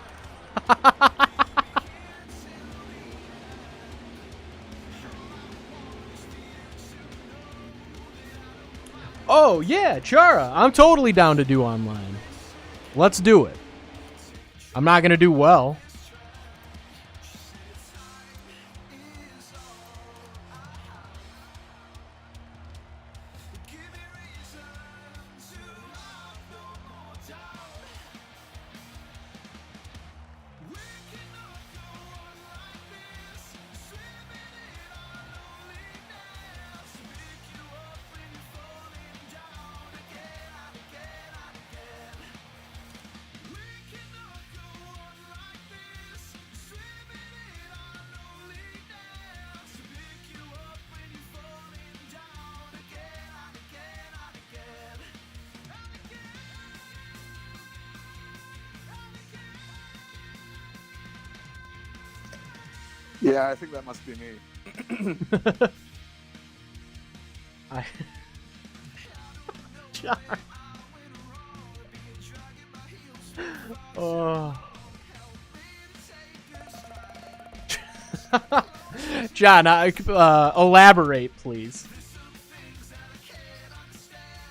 Oh yeah, Chara. I'm totally down to do online. Let's do it. I'm not gonna do well. Yeah, I think that must be me. Oh. John, elaborate, please.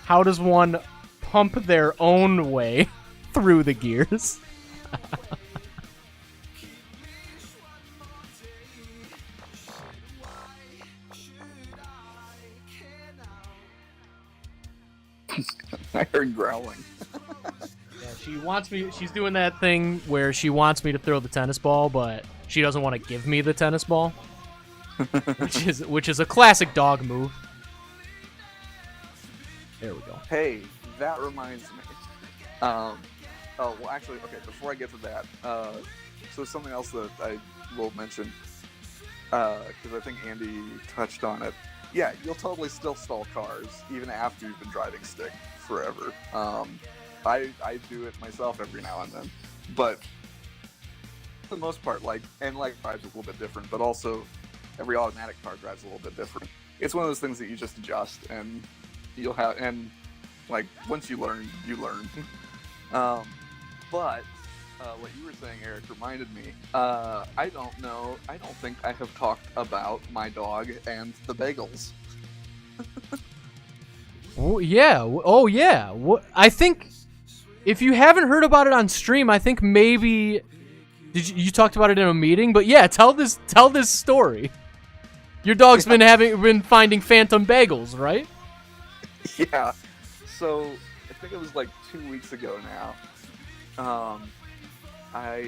How does one pump their own way through the gears? I heard growling. Yeah, she wants me. She's doing that thing where she wants me to throw the tennis ball, but she doesn't want to give me the tennis ball, which is a classic dog move. There we go. Hey, that reminds me. Oh, well, actually, okay, before I get to that, so something else that I will mention, because I think Andy touched on it. Yeah, you'll totally still stall cars, even after you've been driving stick forever. I do it myself every now and then, but for the most part, drives a little bit different, but also every automatic car drives a little bit different. It's one of those things that you just adjust, and you'll have, and once you learn, you learn. But what you were saying, Eric, reminded me. I don't think I have talked about my dog and the bagels. Oh yeah. Oh yeah. I think if you haven't heard about it on stream, I think maybe you talked about it in a meeting. But yeah, tell this story. Your dog's been finding phantom bagels, right? Yeah. So I think it was 2 weeks ago now. I'm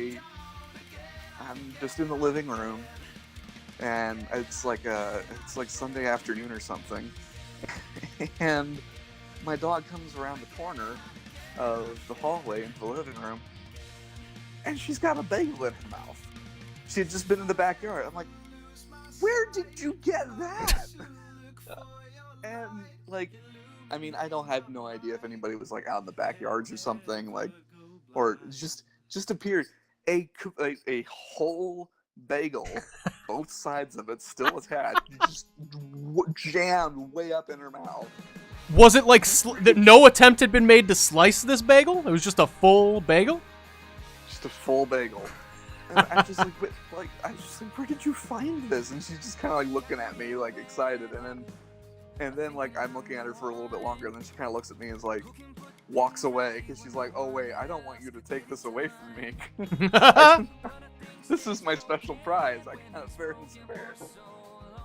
just in the living room, and it's like Sunday afternoon or something, and my dog comes around the corner of the hallway into the living room, and she's got a bagel in her mouth. She had just been in the backyard. I'm like, where did you get that? And I don't have no idea if anybody was out in the backyards or something, or just appeared a whole bagel, both sides of it still attached, just jammed way up in her mouth. Was it that no attempt had been made to slice this bagel? It was just a full bagel? Just a full bagel. And I'm just where did you find this? And she's just kind of looking at me excited, and then I'm looking at her for a little bit longer, and then she kind of looks at me and walks away, because she's like, oh wait, I don't want you to take this away from me. This is my special prize. I got it fair and square.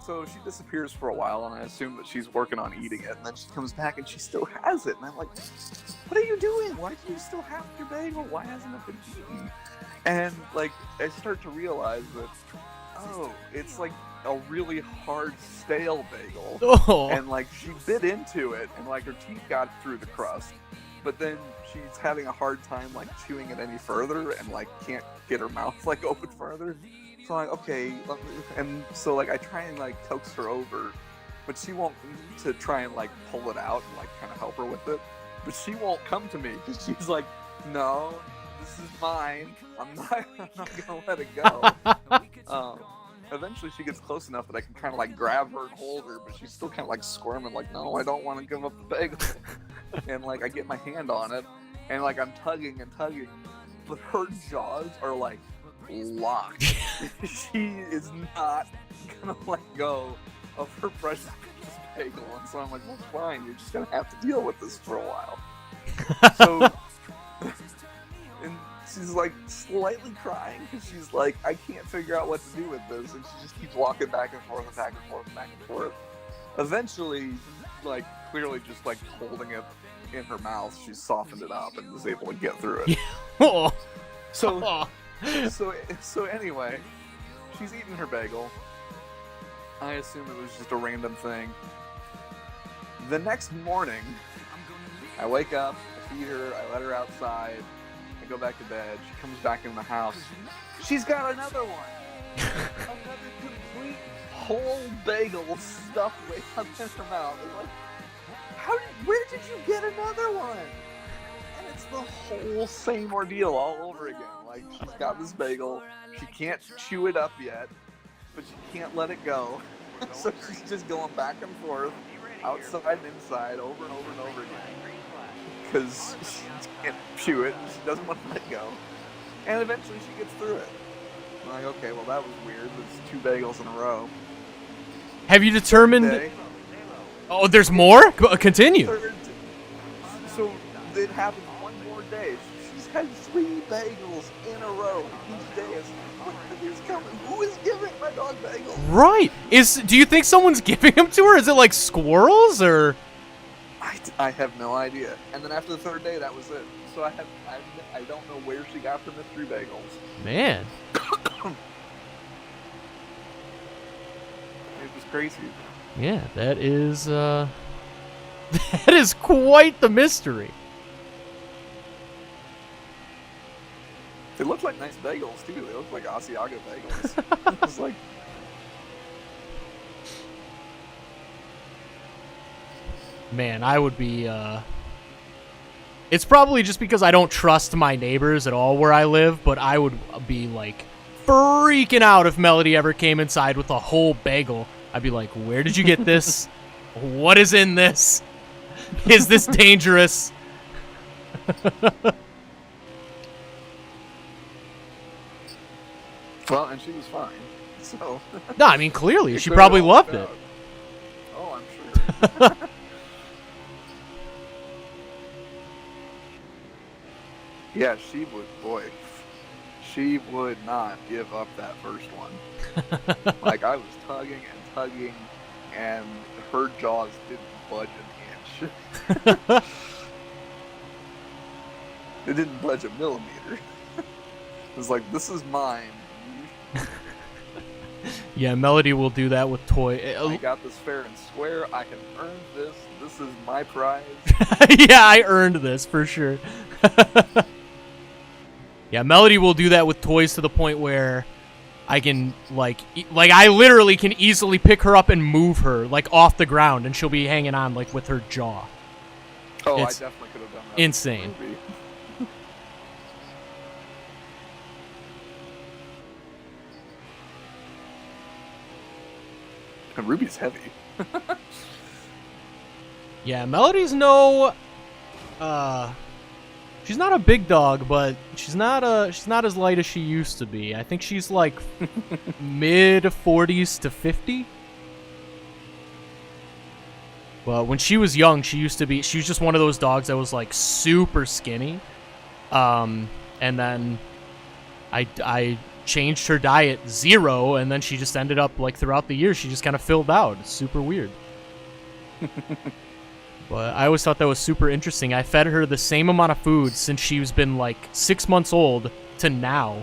So she disappears for a while, and I assume that she's working on eating it, and then she comes back and she still has it, and I'm like, what are you doing? Why do you still have your bagel? Why hasn't it been eaten? And I start to realize that, oh, it's a really hard stale bagel. Oh. And she bit into it, and her teeth got through the crust, but then she's having a hard time chewing it any further, and can't get her mouth open further. So I'm okay, and so I try and coax her over, but she won't, to try and pull it out and kind of help her with it, but she won't come to me, because she's like, no, this is mine, I'm not gonna let it go. Eventually she gets close enough that I can kind of grab her and hold her, but she's still kind of squirming, no, I don't want to give up the bagel. And I get my hand on it, and I'm tugging and tugging, but her jaws are locked. She is not gonna let go of her precious bagel, and so I'm like, well, fine, you're just gonna have to deal with this for a while. So, and she's slightly crying, because she's I can't figure out what to do with this, and she just keeps walking back and forth and back and forth and back and forth. Eventually, clearly just holding it in her mouth, she's softened it up and was able to get through it. Oh. So anyway, she's eating her bagel. I assume it was just a random thing. The next morning, I wake up, I feed her, I let her outside, I go back to bed, she comes back in the house. She's got another one! Another complete whole bagel stuffed way up in her mouth. Where did you get another one? And it's the whole same ordeal all over again. She's got this bagel, she can't chew it up yet, but she can't let it go. So she's just going back and forth, outside and inside, over and over and over again. Because she can't chew it, she doesn't want to let go. And eventually she gets through it. I'm okay, well that was weird, there's 2 bagels in a row. Have you determined... Oh, there's more? Continue. So it happens one more day. She's had 3 bagels in a row. Each day is coming. Who is giving my dog bagels? Right. Do you think someone's giving them to her? Is it squirrels or? I have no idea. And then after the 3rd day, that was it. So I don't know where she got from the 3 bagels. Man. It was crazy. Yeah, that is That is quite the mystery. They look like nice bagels too. They look like Asiago bagels. It's like, man, I would be. It's probably just because I don't trust my neighbors at all where I live, but I would be like freaking out if Melody ever came inside with a whole bagel. I'd be like, "Where did you get this? What is in this? Is this dangerous?" well, and she was fine. So. No, I mean clearly she probably loved it. Oh, I'm sure. Yeah, she would. Boy, she would not give up that first one. Like I was tugging, and her jaws didn't budge an inch. It didn't budge a millimeter. It was like, this is mine. Yeah, Melody will do that with toy. I got this fair and square. I have earned this. This is my prize. Yeah, I earned this for sure. Yeah, Melody will do that with toys to the point where I can like I literally can easily pick her up and move her like off the ground, and she'll be hanging on like with her jaw. Oh, it's I definitely could have done that. Insane. And Ruby's heavy. Yeah, Melody's no. She's not a big dog, but she's not as light as she used to be. I think she's like mid 40s to 50. But when she was young, she was just one of those dogs that was like super skinny. And then I changed her diet 0, and then she just ended up like throughout the year she just kind of filled out. It's super weird. But I always thought that was super interesting. I fed her the same amount of food since she's been like 6 months old to now.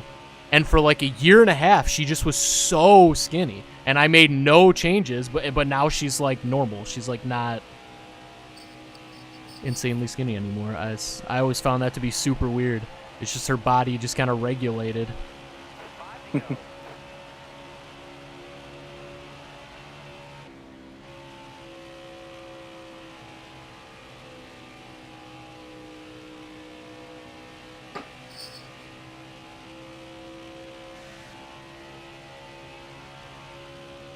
And for like a year and a half, she just was so skinny. And I made no changes, but now she's like normal. She's like not insanely skinny anymore. I always found that to be super weird. It's just her body just kind of regulated.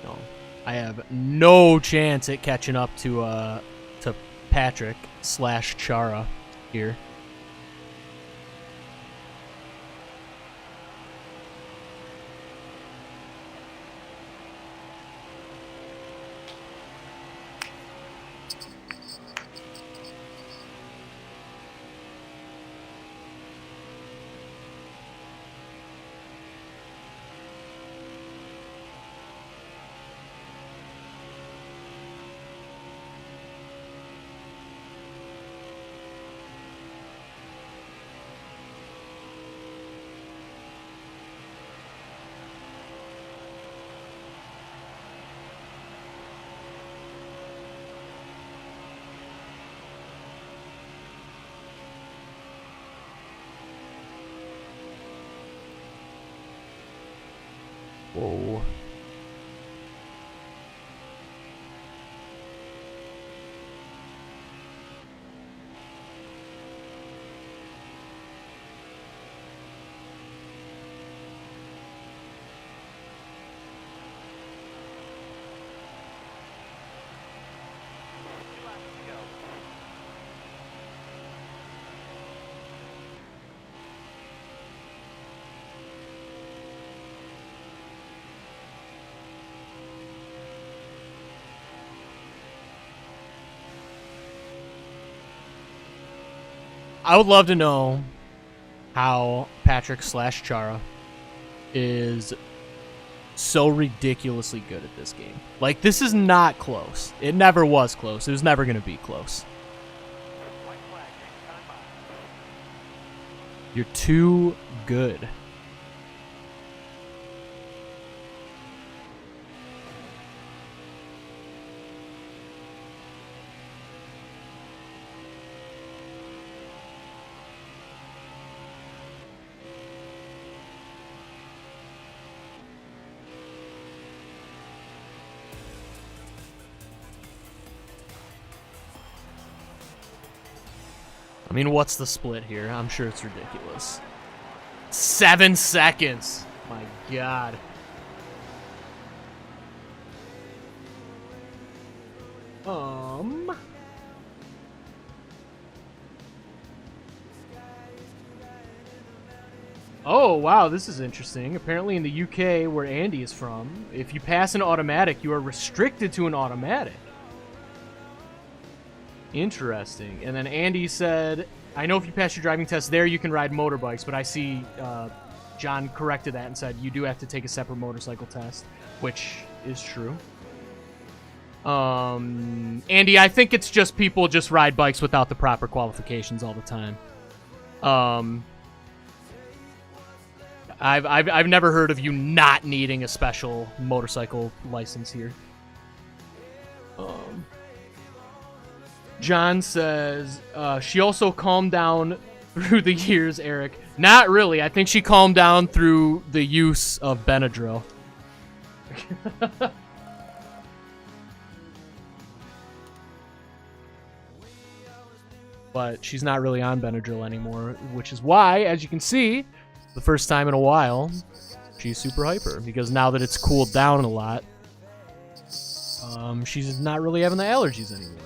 No, I have no chance at catching up to Patrick / Chara here. Whoa. I would love to know how Patrick / Chara is so ridiculously good at this game. Like, this is not close. It never was close. It was never going to be close. You're too good. I mean, what's the split here? I'm sure it's ridiculous. 7 seconds. My God. Oh, wow, this is interesting. Apparently in the UK, where Andy is from, if you pass an automatic, you are restricted to an automatic. Interesting. And then Andy said, I know if you pass your driving test there, you can ride motorbikes, but I see John corrected that and said you do have to take a separate motorcycle test, which is true. Andy, I think it's just people just ride bikes without the proper qualifications all the time. I've never heard of you not needing a special motorcycle license here. John says she also calmed down through the years, Eric. Not really. I think she calmed down through the use of Benadryl. But she's not really on Benadryl anymore, which is why, as you can see, the first time in a while, she's super hyper. Because now that it's cooled down a lot, she's not really having the allergies anymore.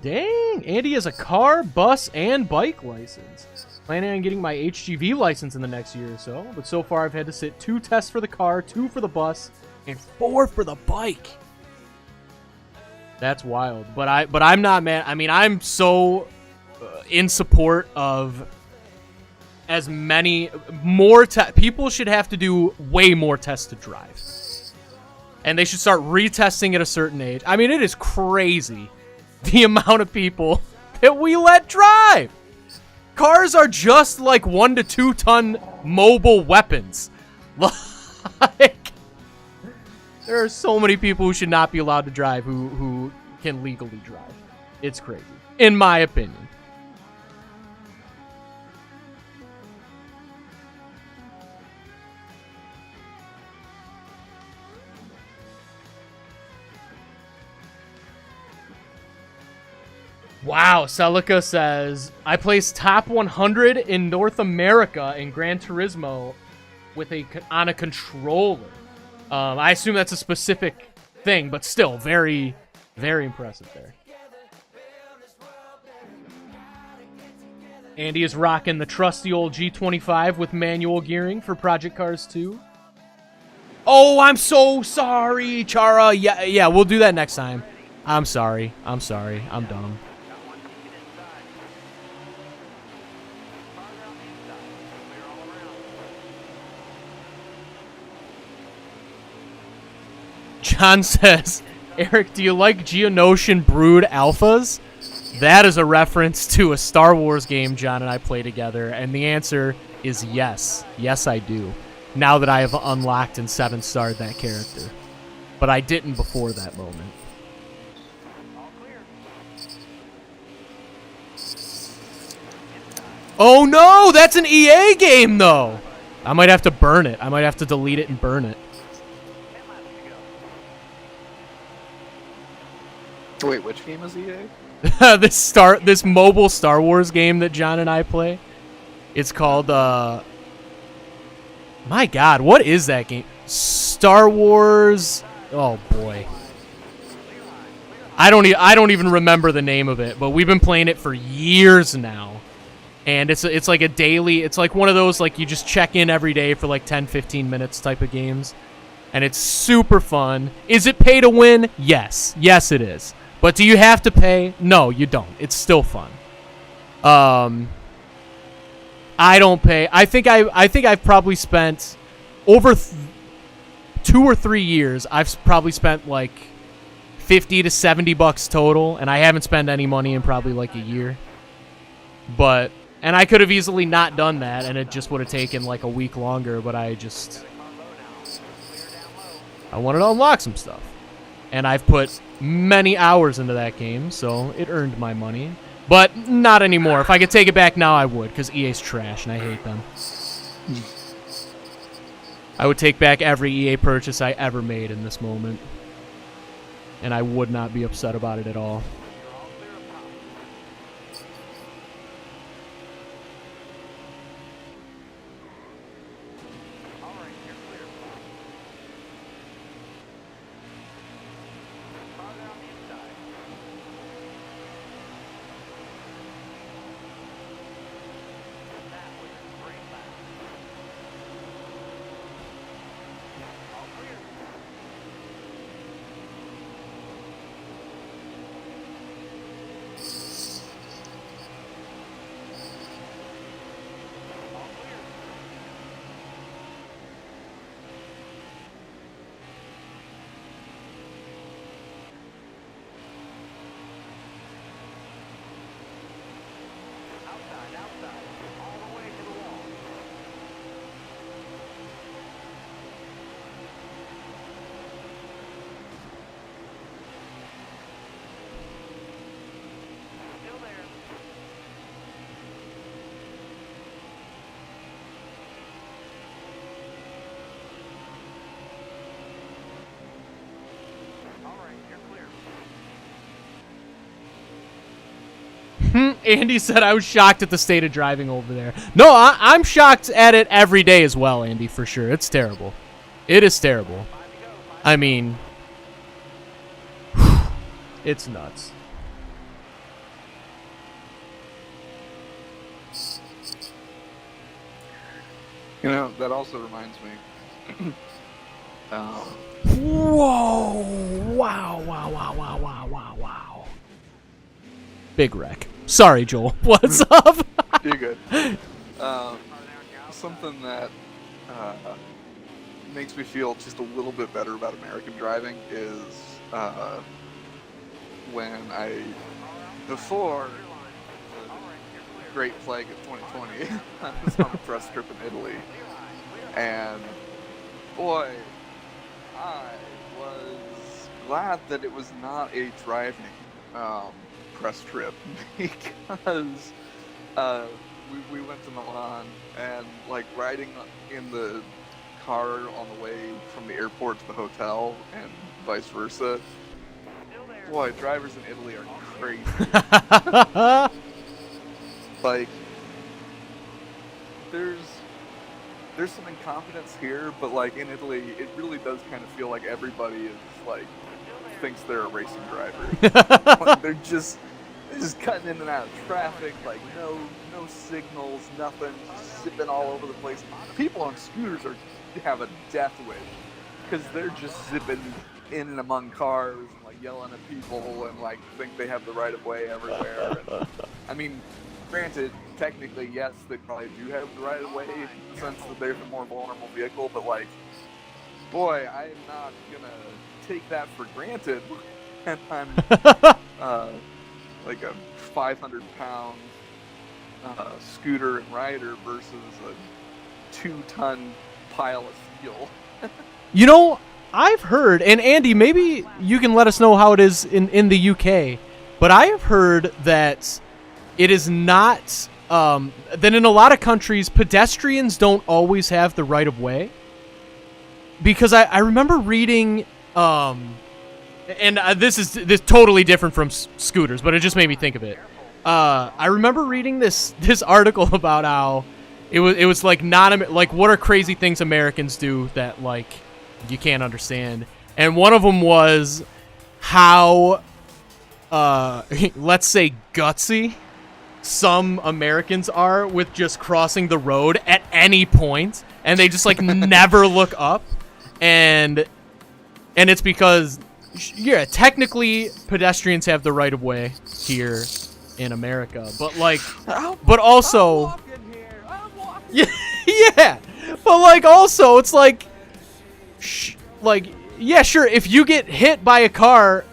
Dang, Andy has a car, bus, and bike license. Planning on getting my HGV license in the next year or so, but so far I've had to sit 2 tests for the car, 2 for the bus, and 4 for the bike. That's wild. But I'm not mad. I mean, I'm so in support of as many more people should have to do way more tests to drive. And they should start retesting at a certain age. I mean, it is crazy the amount of people that we let drive. Cars are just like 1 to 2 ton mobile weapons. Like, there are so many people who should not be allowed to drive who can legally drive. It's crazy, in my opinion. Wow, Celica says, I placed top 100 in North America in Gran Turismo on a controller. I assume that's a specific thing, but still, very, very impressive there. Andy is rocking the trusty old G25 with manual gearing for Project Cars 2. Oh, I'm so sorry, Chara. Yeah, we'll do that next time. I'm sorry. I'm dumb. John says, Eric, do you like Geonosian Brood Alphas? That is a reference to a Star Wars game John and I play together, and the answer is yes. Yes, I do. Now that I have unlocked and 7-starred that character. But I didn't before that moment. Oh no, that's an EA game though! I might have to burn it. I might have to delete it and burn it. Wait, which game is EA? This mobile Star Wars game that John and I play. It's called my God, what is that game? Star Wars. Oh boy. I don't even remember the name of it, but we've been playing it for years now. And it's like a daily, it's like one of those like you just check in every day for like 10-15 minutes type of games. And it's super fun. Is it pay to win? Yes. Yes it is. But do you have to pay? No, you don't. It's still fun. I don't pay. I think I've probably spent over 2 or 3 years. I've probably spent like $50 to $70 total, and I haven't spent any money in probably like a year. And I could have easily not done that, and it just would have taken like a week longer. But I wanted to unlock some stuff. And I've put many hours into that game, so it earned my money. But not anymore. If I could take it back now, I would, because EA's trash, and I hate them. I would take back every EA purchase I ever made in this moment. And I would not be upset about it at all. Andy said I was shocked at the state of driving over there. No, I'm shocked at it every day as well, Andy, for sure. It's terrible. It is terrible. I mean, it's nuts. You know, that also reminds me. Whoa! Wow! Wow! Wow! Wow! Wow! Wow! Wow! Big wreck. Sorry, Joel. What's up? You're good. Something that makes me feel just a little bit better about American driving is when before the Great Plague of 2020, I was on a press trip in Italy, and boy, I was glad that it was not a driving press trip, because we went to Milan, and like riding in the car on the way from the airport to the hotel and vice versa, boy, drivers in Italy are crazy. Like, there's some incompetence here, but like in Italy, it really does kind of feel like everybody is like thinks they're a racing driver. Like, they're just cutting in and out of traffic, like no signals, nothing, just zipping all over the place. People on scooters have a death wish because they're just zipping in and among cars and like yelling at people and like think they have the right of way everywhere. And, I mean, granted, technically, yes, they probably do have the right of way in the sense that they're the more vulnerable vehicle, but like, boy, I'm not gonna take that for granted. And I'm like a 500-pound scooter and rider versus a 2-ton pile of steel. You know, I've heard, and Andy, maybe you can let us know how it is in the UK, but I have heard that it is not, that in a lot of countries, pedestrians don't always have the right of way. Because I remember reading, and this is totally different from scooters, but it just made me think of it. I remember reading this article about how it was like not like what are crazy things Americans do that like you can't understand, and one of them was how let's say gutsy some Americans are with just crossing the road at any point, and they just like never look up, and it's because yeah, technically pedestrians have the right of way here in America, but like, but also, I'm walking. Yeah, but like also it's like, yeah, sure, if you get hit by a car,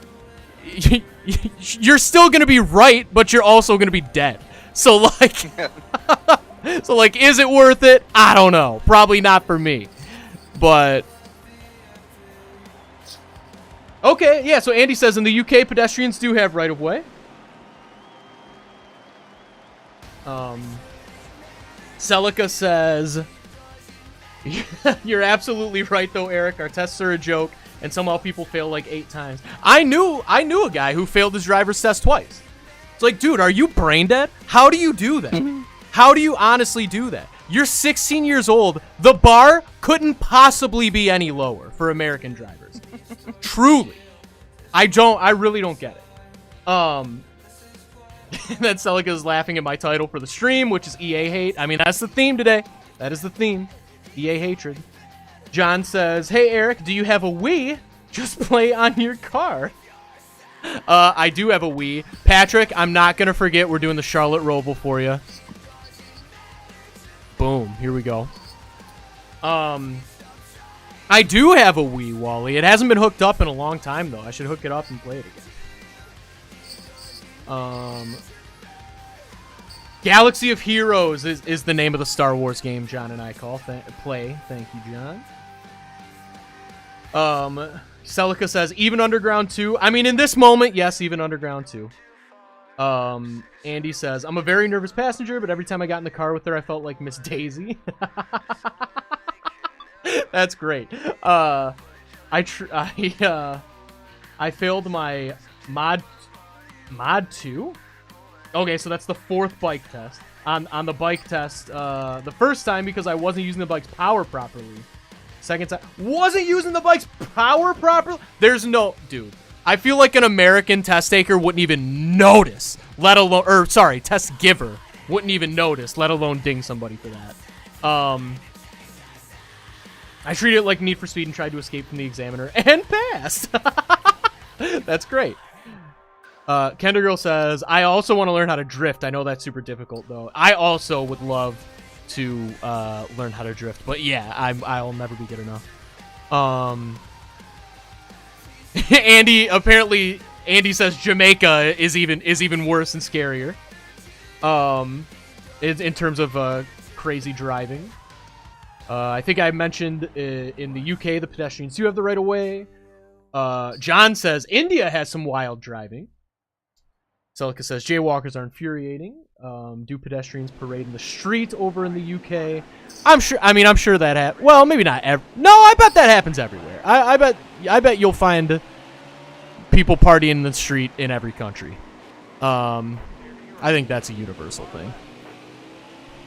you're still gonna be right, but you're also gonna be dead. So like, so like, is it worth it? I don't know. Probably not for me. But okay, yeah. So Andy says in the UK, pedestrians do have right of way. Celica says You're absolutely right, though, Eric. Our tests are a joke, and somehow people fail like 8 times. I knew a guy who failed his driver's test twice. It's like, dude, are you brain dead? How do you do that? How do you honestly do that? You're 16 years old. The bar couldn't possibly be any lower for American drivers. Truly. I really don't get it. That Celica's laughing at my title for the stream, which is EA hate. I mean, that's the theme today. That is the theme. EA hatred. John says, hey, Eric, do you have a Wii? Just play on your car. I do have a Wii. Patrick, I'm not going to forget we're doing the Charlotte Roval for you. Boom. Here we go. I do have a Wii, Wally. It hasn't been hooked up in a long time, though. I should hook it up and play it again. Galaxy of Heroes is the name of the Star Wars game John and I play. Thank you, John. Celica says, even Underground 2. I mean, in this moment, yes, even Underground 2. Andy says, I'm a very nervous passenger, but every time I got in the car with her, I felt like Miss Daisy. That's great. I failed my mod 2. Okay, so that's the 4th bike test. On the bike test, the first time because I wasn't using the bike's power properly. Second time, wasn't using the bike's power properly? There's no... Dude, I feel like an American test taker wouldn't even notice, let alone... Or, sorry, test giver wouldn't even notice, let alone ding somebody for that. I treated it like Need for Speed and tried to escape from the examiner and passed. That's great. Kendra Girl says, I also want to learn how to drift. I know that's super difficult, though. I also would love to learn how to drift. But yeah, I'll never be good enough. Andy says Jamaica is even worse and scarier. In terms of crazy driving. I think I mentioned in the UK the pedestrians do have the right of way. John says India has some wild driving. Celica says jaywalkers are infuriating. Do pedestrians parade in the street over in the UK? I'm sure that well, maybe not. No, I bet that happens everywhere. I bet you'll find people partying in the street in every country. I think that's a universal thing.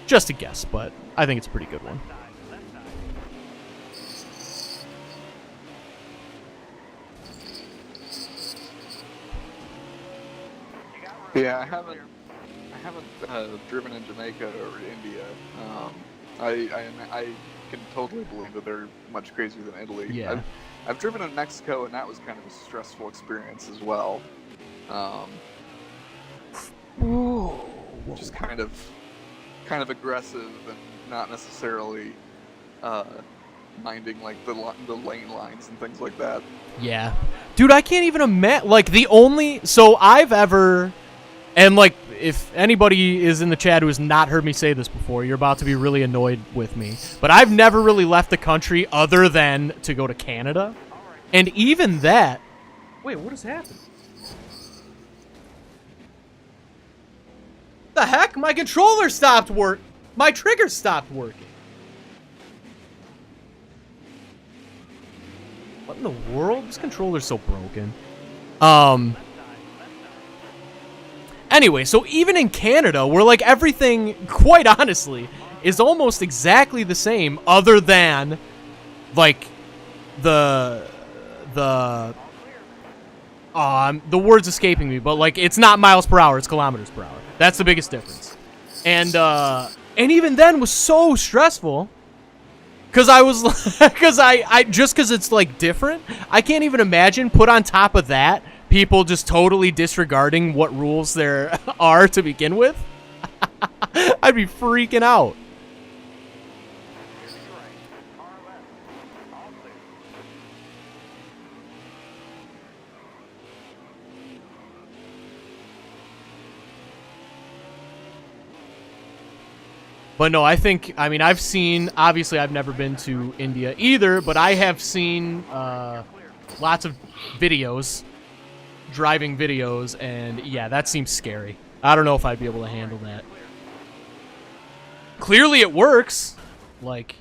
Just a guess, but I think it's a pretty good one. Yeah, I haven't driven in Jamaica or India. I can totally believe that they're much crazier than Italy. Yeah. I've driven in Mexico, and that was kind of a stressful experience as well. Just kind of aggressive and not necessarily minding like the lane lines and things like that. Yeah, dude, I can't even imagine. Like I've ever. And, like, if anybody is in the chat who has not heard me say this before, you're about to be really annoyed with me. But I've never really left the country other than to go to Canada. And even that... Wait, what has happened? The heck? My controller stopped working. My trigger stopped working. What in the world? This controller's so broken. Anyway, so even in Canada, where, like, everything, quite honestly, is almost exactly the same, other than, like, the word's escaping me, but, like, it's not miles per hour, it's kilometers per hour. That's the biggest difference. And even then was so stressful, because I was, because it's, like, different, I can't even imagine, put on top of that, people just totally disregarding what rules there are to begin with. I'd be freaking out. But no, I've seen, obviously I've never been to India either, but I have seen lots of videos, driving videos, and yeah, that seems scary. I don't know if I'd be able to handle that. Clearly it works. Like,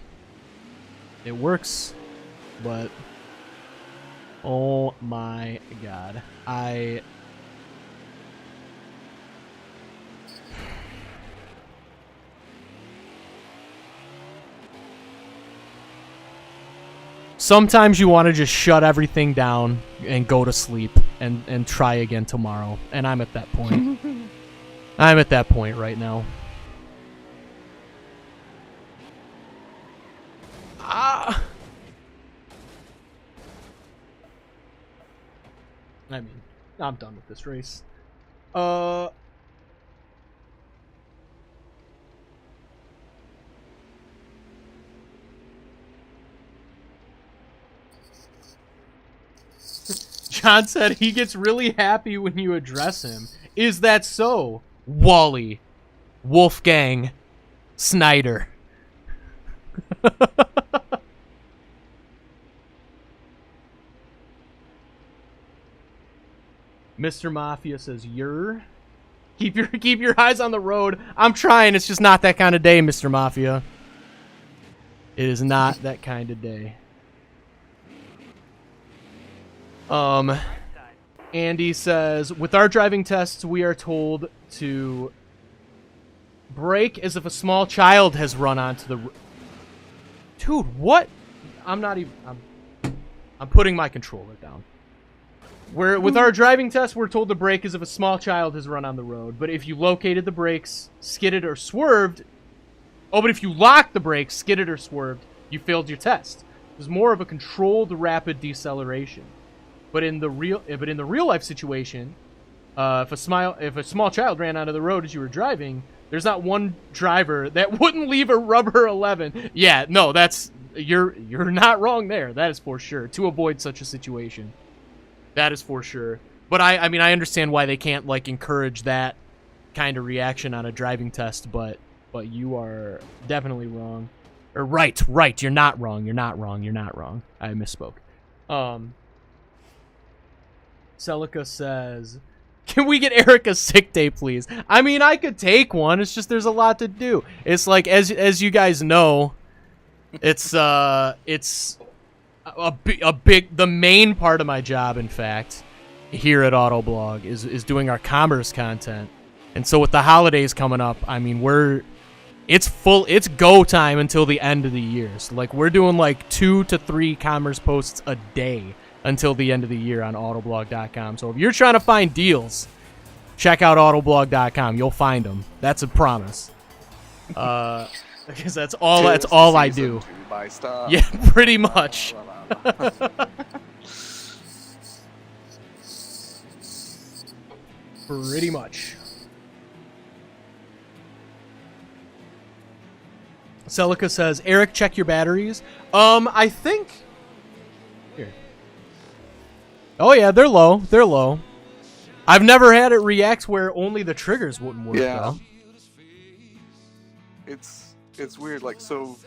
It works, but oh my god. Sometimes you want to just shut everything down and go to sleep and try again tomorrow. And I'm at that point. I'm at that point right now. I mean, I'm done with this race. John said he gets really happy when you address him. Is that so, Wally, Wolfgang, Snyder? Mr. Mafia says, keep your eyes on the road. I'm trying. It's just not that kind of day, Mr. Mafia. It is not that kind of day. Andy says, with our driving tests, we are told to brake as if a small child has run onto the... Dude, what? I'm not even... I'm putting my controller down. With our driving test, we're told to brake as if a small child has run on the road. But if you located the brakes, skidded, or swerved... Oh, but if you locked the brakes, skidded, or swerved, you failed your test. It was more of a controlled, rapid deceleration. But in the real life situation, if a small child ran onto the road as you were driving, there's not one driver that wouldn't leave a rubber 11. Yeah, no, you're not wrong there. That is for sure, to avoid such a situation. That is for sure. But I mean, I understand why they can't like encourage that kind of reaction on a driving test. But you are definitely wrong. Or right. You're not wrong. You're not wrong. I misspoke. Celica says, can we get Eric a sick day, please? I mean, I could take one. It's just there's a lot to do. It's like, as you guys know, it's a big, the main part of my job, in fact, here at Autoblog is doing our commerce content. And so with the holidays coming up, I mean, it's go time until the end of the year. So like we're doing like 2 to 3 commerce posts a day until the end of the year on Autoblog.com. So if you're trying to find deals, check out Autoblog.com. You'll find them. That's a promise. Because that's all I do. Buy stuff. Yeah, pretty much. Pretty much. Celica says, Eric, check your batteries. I think... Here. Oh, yeah, they're low. They're low. I've never had it react where only the triggers wouldn't work, though. It's weird. Like, so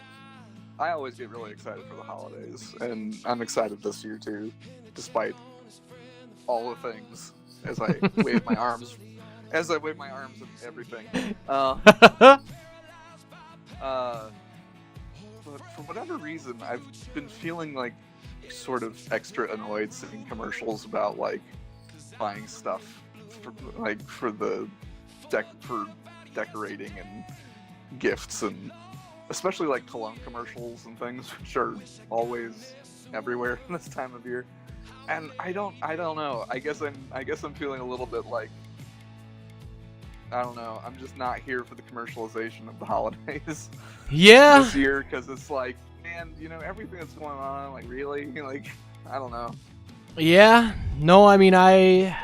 I always get really excited for the holidays, and I'm excited this year, too, despite all the things, as I wave my arms. As I wave my arms and everything. But for whatever reason, I've been feeling like sort of extra annoyed seeing commercials about like buying stuff for decorating and gifts, and especially like cologne commercials and things, which are always everywhere this time of year. And I don't know. I guess I'm feeling a little bit like, I don't know. I'm just not here for the commercialization of the holidays. Yeah. This year, because it's like, man, everything that's going on, like, really, like, I don't know. Yeah. No, I mean, I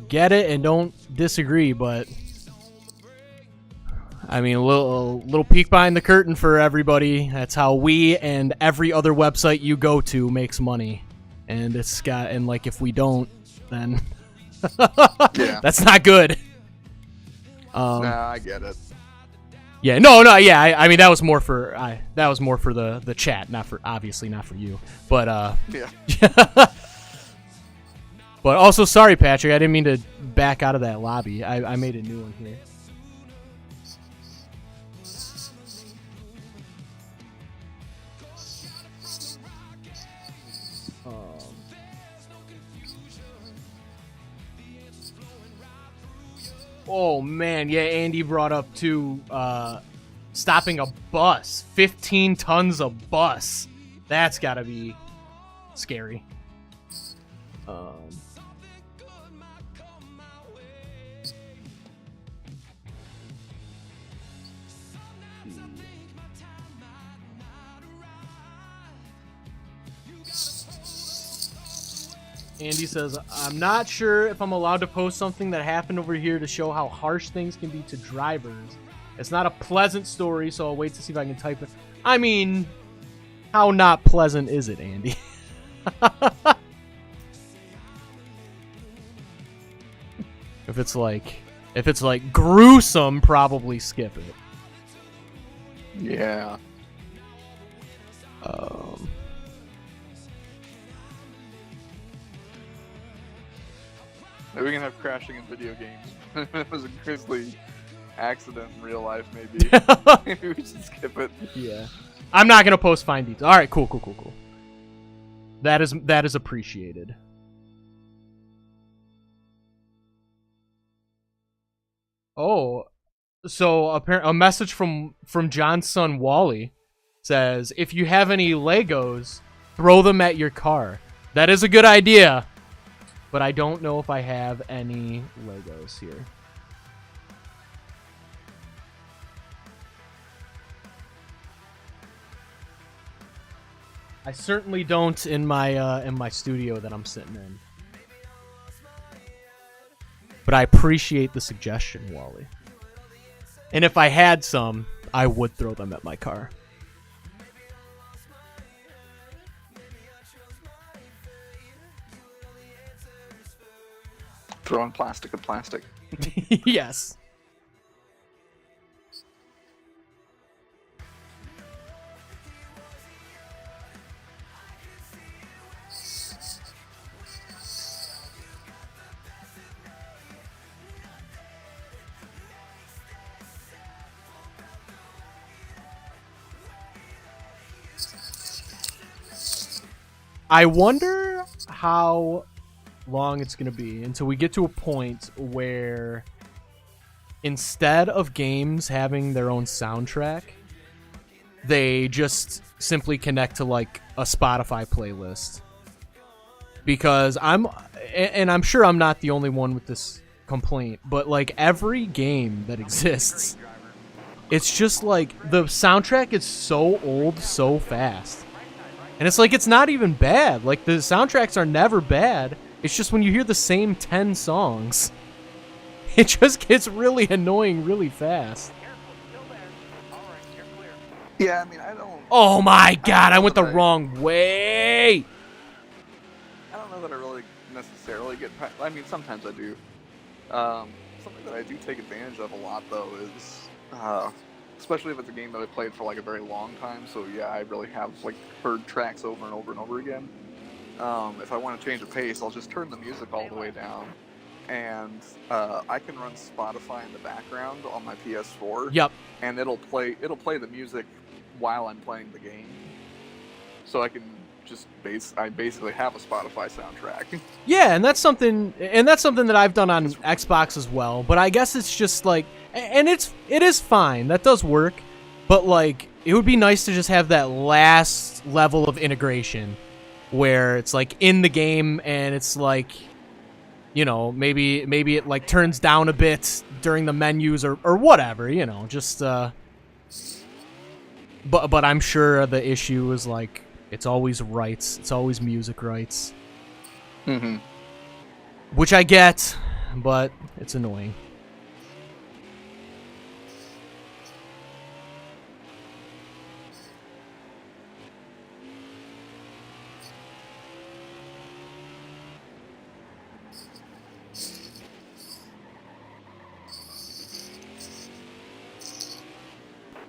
get it and don't disagree, but I mean, a little peek behind the curtain for everybody. That's how we and every other website you go to makes money, and like if we don't, then yeah, that's not good. Nah, I get it. Yeah, no, yeah. I mean, that was more for the chat, obviously not for you. But yeah. But also, sorry, Patrick, I didn't mean to back out of that lobby. I made a new one here. Oh man, yeah, Andy brought up too, stopping a bus. 15 tons of bus. That's gotta be scary. Andy says, I'm not sure if I'm allowed to post something that happened over here to show how harsh things can be to drivers. It's not a pleasant story, so I'll wait to see if I can type it. I mean, how not pleasant is it, Andy? If it's like gruesome, probably skip it. Yeah. Maybe we can have crashing in video games. It was a grisly accident in real life, maybe. Maybe we should skip it. Yeah. I'm not gonna post fine details. Alright, cool. That is appreciated. Oh, so a message from John's son Wally says, if you have any Legos, throw them at your car. That is a good idea, but I don't know if I have any Legos here. I certainly don't in my studio that I'm sitting in. But I appreciate the suggestion, Wally. And if I had some, I would throw them at my car. Throwing plastic at plastic. Yes. I wonder how long it's going to be until we get to a point where instead of games having their own soundtrack, they just simply connect to like a Spotify playlist. Because I'm sure I'm not the only one with this complaint, but like every game that exists, it's just like the soundtrack is so old so fast. And it's like, it's not even bad. Like, the soundtracks are never bad. It's just when you hear the same 10 songs, it just gets really annoying really fast. Yeah, I mean, I don't... Oh my god, I went the wrong way! I don't know that I really necessarily get... I mean, sometimes I do. Something that I do take advantage of a lot, though, is... especially if it's a game that I played for like a very long time, so yeah, I really have like heard tracks over and over and over again. If I want to change the pace, I'll just turn the music all the way down, and I can run Spotify in the background on my PS4. Yep. And it'll play the music while I'm playing the game, so I can just basically have a Spotify soundtrack. Yeah, and that's something that I've done on Xbox as well. But I guess it's just like, and it is fine. That does work, but like it would be nice to just have that last level of integration where it's like in the game and it's like, you know, maybe it like turns down a bit during the menus or whatever, you know, just but I'm sure the issue is like it's always rights. It's always music rights. Mm-hmm. Which I get, but it's annoying.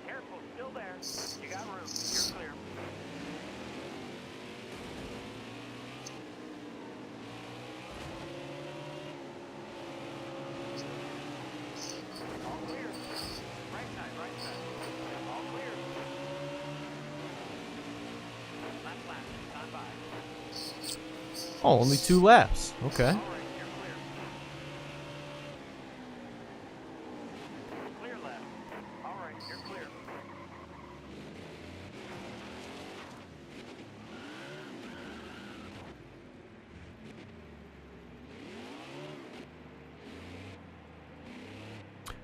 Careful, still there. You got room. You're clear. All clear. Right side. All clear. Last lap. Stand by. Oh, only 2 laps. Okay. All right, you're clear.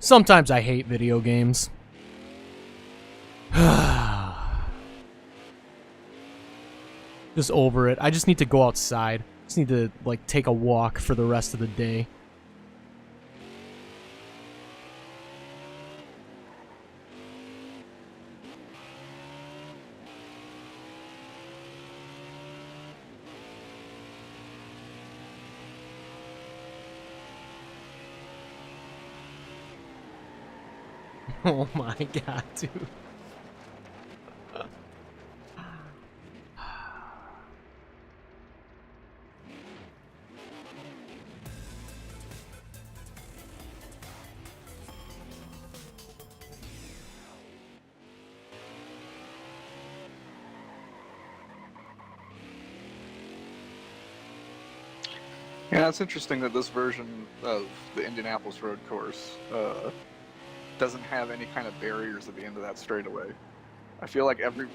Sometimes I hate video games. Just over it. I just need to go outside. Just need to, like, take a walk for the rest of the day. Oh my god, dude. Yeah, it's interesting that this version of the Indianapolis road course doesn't have any kind of barriers at the end of that straightaway. I feel like every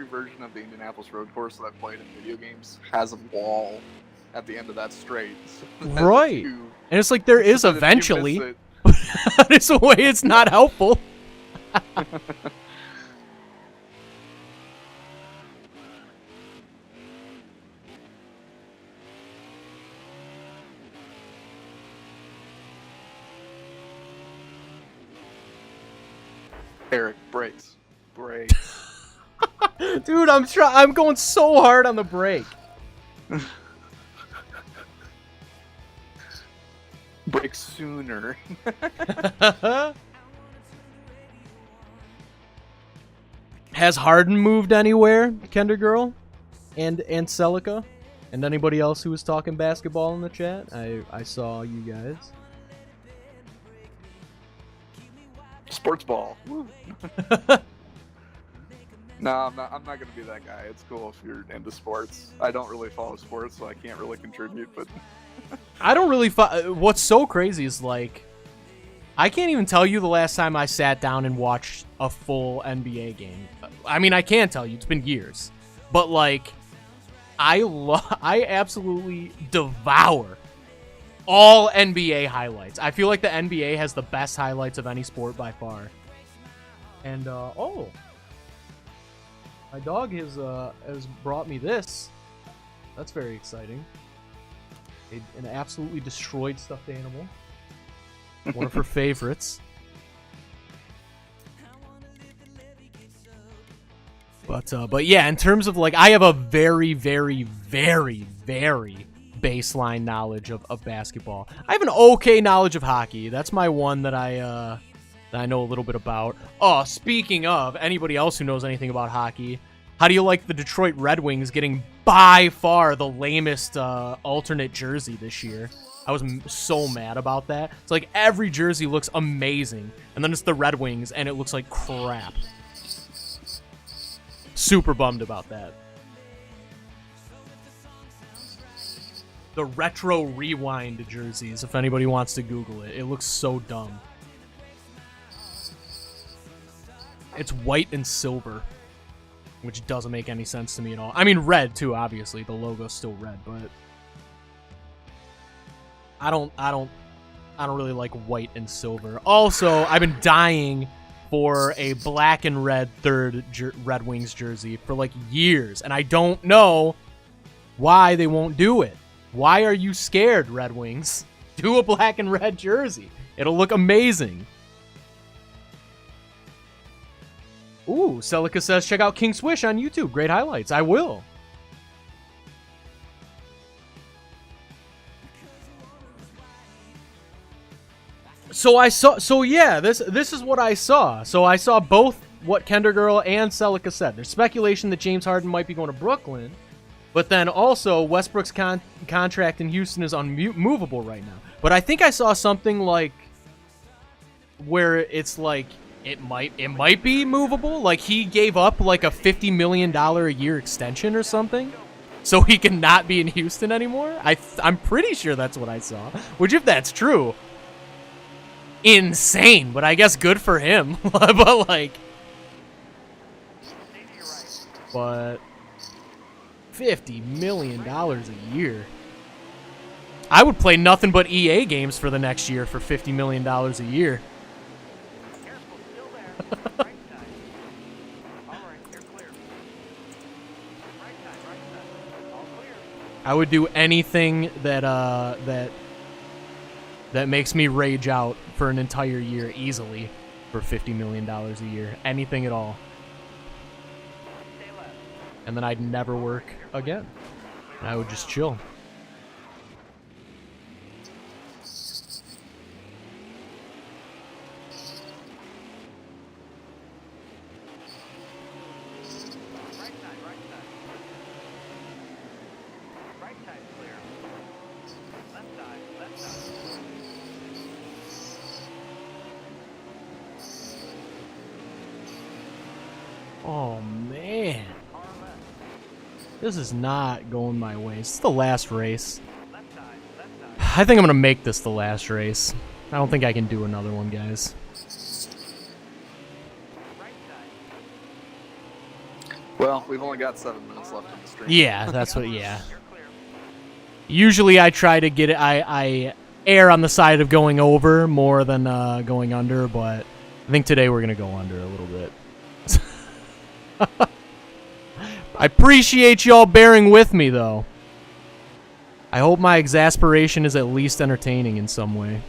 version of the Indianapolis road course that I've played in video games has a wall at the end of that straight. So that right. And it's like there is eventually. But it's a way it's not helpful. Eric, brakes. Dude, I'm going so hard on the brake. Brake sooner. Has Harden moved anywhere, Kender Girl? And Celica? And anybody else who was talking basketball in the chat? I saw you guys. Sports ball. Woo. No, I'm not gonna be that guy. It's cool if you're into sports. I don't really follow sports, so I can't really contribute. But I don't really. What's so crazy is, like, I can't even tell you the last time I sat down and watched a full NBA game. I mean, I can tell you, it's been years. But, like, I absolutely devour all NBA highlights. I feel like the NBA has the best highlights of any sport by far. And, oh. My dog has brought me this. That's very exciting. An absolutely destroyed stuffed animal. One of her favorites. But yeah, in terms of, like, I have a very, very, very, very baseline knowledge of basketball. I have an okay knowledge of hockey. That's my one that I know a little bit about. Oh, speaking of, anybody else who knows anything about hockey, how do you like the Detroit Red Wings getting by far the lamest alternate jersey this year? I was so mad about that. It's like every jersey looks amazing, and then it's the Red Wings, and it looks like crap. Super bummed about that. The retro rewind jerseys, if anybody wants to Google it. It looks so dumb. It's white and silver, which doesn't make any sense to me at all. I mean, red too, obviously. The logo's still red, but I don't really like white and silver. Also, I've been dying for a black and red third Red Wings jersey for like years, and I don't know why they won't do it. Why are you scared, Red Wings? Do a black and red jersey. It'll look amazing. Ooh, Celica says, check out King Swish on YouTube. Great highlights. I will. So yeah, this is what I saw. So I saw both what Kender Girl and Celica said. There's speculation that James Harden might be going to Brooklyn, but then also Westbrook's contract in Houston is unmovable right now. But I think I saw something like where it's like it might be movable. Like he gave up like a $50 million a year extension or something, so he can not be in Houston anymore. I'm pretty sure that's what I saw. Which, if that's true, insane. But I guess good for him. But like, but $50 million a year. I would play nothing but EA games for the next year for $50 million a year. Right side. All right, you're clear. Right side. All clear. I would do anything that that makes me rage out for an entire year easily for $50 million a year. Anything at all. Stay left. And then I'd never work again. I would just chill. Right side. Right side clear. Left side. Oh, man. Car left. This is not going my way. This is the last race. Left side. I think I'm going to make this the last race. I don't think I can do another one, guys. Right side. Well, we've only got 7 minutes left in the stream. Yeah, that's what, yeah. You're clear. Usually I try to get it, I err on the side of going over more than going under, but I think today we're going to go under a little bit. I appreciate y'all bearing with me, though. I hope my exasperation is at least entertaining in some way.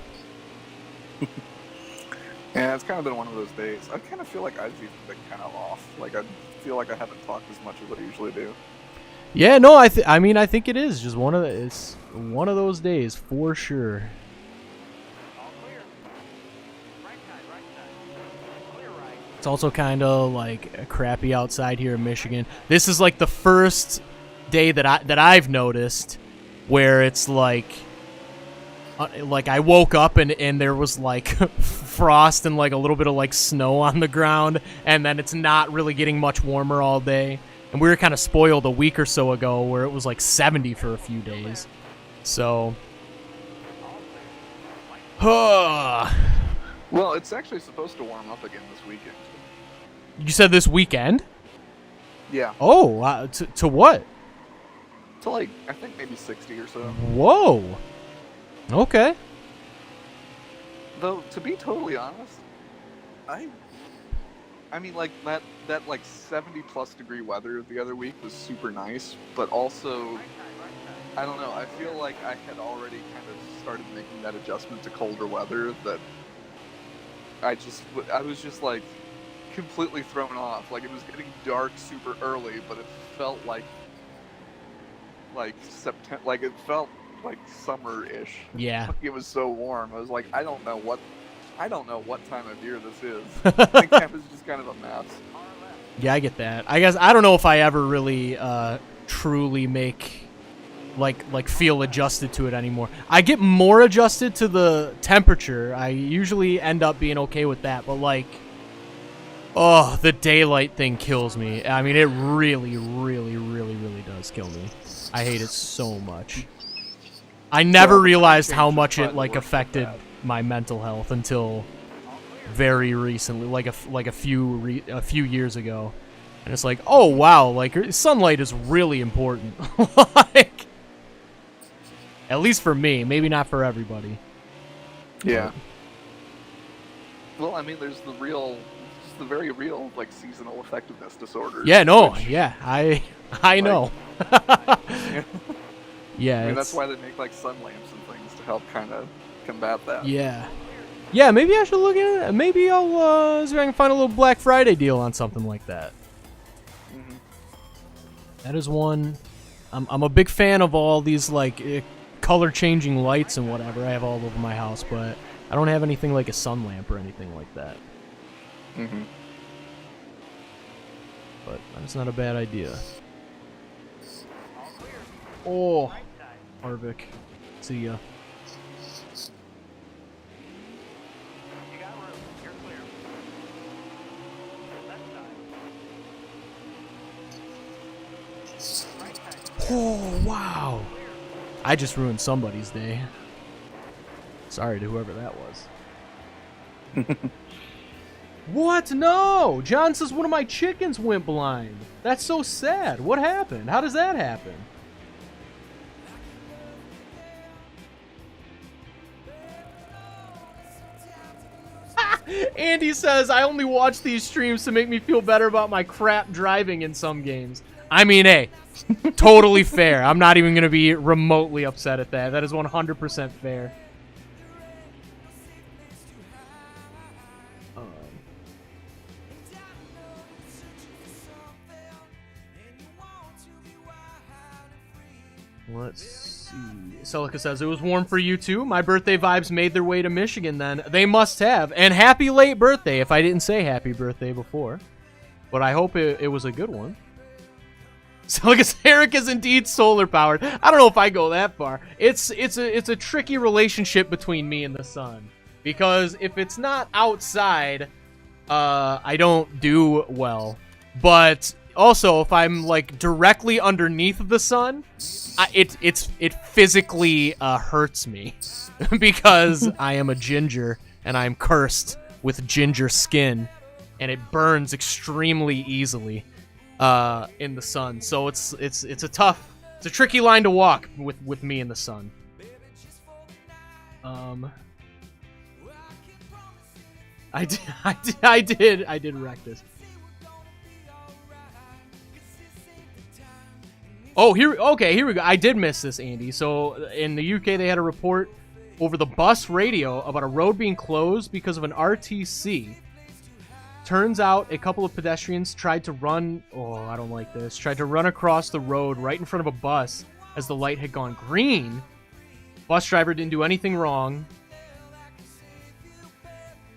Yeah, it's kind of been one of those days. I kind of feel like I've even been kind of off. Like, I feel like I haven't talked as much as I usually do. Yeah, no, I mean, I think it is just it's one of those days for sure. All clear. Right side. Clear right. It's also kind of like crappy outside here in Michigan. This is like the first day that I've noticed where it's like I woke up and there was like frost and like a little bit of like snow on the ground, and then it's not really getting much warmer all day. And we were kind of spoiled a week or so ago where it was like 70 for a few days. So, Well, it's actually supposed to warm up again this weekend. You said this weekend? Yeah. Oh, to what? To like, I think maybe 60 or so. Whoa. Okay. Though, to be totally honest, I mean, like, that like 70+ degree weather the other week was super nice, but also, I don't know, I feel like I had already kind of started making that adjustment to colder weather that I was just like completely thrown off. Like, it was getting dark super early, but it felt like September, like it felt like summer-ish. Yeah. Like, it was so warm. I was like, I don't know what time of year this is. I think that was just kind of a mess. Yeah, I get that. I guess I don't know if I ever really truly make like feel adjusted to it anymore. I get more adjusted to the temperature. I usually end up being okay with that, but like, oh, the daylight thing kills me. I mean, it really, really, really, really does kill me. I hate it so much. I never realized how much it like affected my mental health until very recently, like a few years ago, and it's like, oh wow, like sunlight is really important. Like, at least for me, maybe not for everybody. Yeah. Well, I mean, there's the very real like seasonal effectiveness disorder. Yeah, no, yeah, I know. Yeah, I mean, that's why they make like sun lamps and things to help kind of combat that. Yeah. Yeah, maybe I should look at it. Maybe I'll see if I can find a little Black Friday deal on something like that. Mm-hmm. That is one. I'm a big fan of all these like color changing lights and whatever I have all over my house, but I don't have anything like a sun lamp or anything like that. Mm-hmm. But that's not a bad idea. Oh, Harvick. See ya. You got room. You're clear. Left side. Right side. Oh, wow. I just ruined somebody's day. Sorry to whoever that was. What? No! John says one of my chickens went blind. That's so sad. What happened? How does that happen? Andy says, I only watch these streams to make me feel better about my crap driving in some games. I mean, hey, totally fair. I'm not even going to be remotely upset at that. That is 100% fair. Let's see. Celica says, it was warm for you too. My birthday vibes made their way to Michigan then. They must have. And happy late birthday if I didn't say happy birthday before. But I hope it was a good one. Celica says, Eric is indeed solar powered. I don't know if I go that far. It's a tricky relationship between me and the sun. Because if it's not outside, I don't do well. But also, if I'm like directly underneath the sun, it physically hurts me because I am a ginger and I'm cursed with ginger skin, and it burns extremely easily in the sun. So it's a tricky line to walk with me in the sun. I did wreck this. Oh, here we go. I did miss this, Andy. So in the UK, they had a report over the bus radio about a road being closed because of an RTC. Turns out a couple of pedestrians tried to run across the road right in front of a bus as the light had gone green. Bus driver didn't do anything wrong,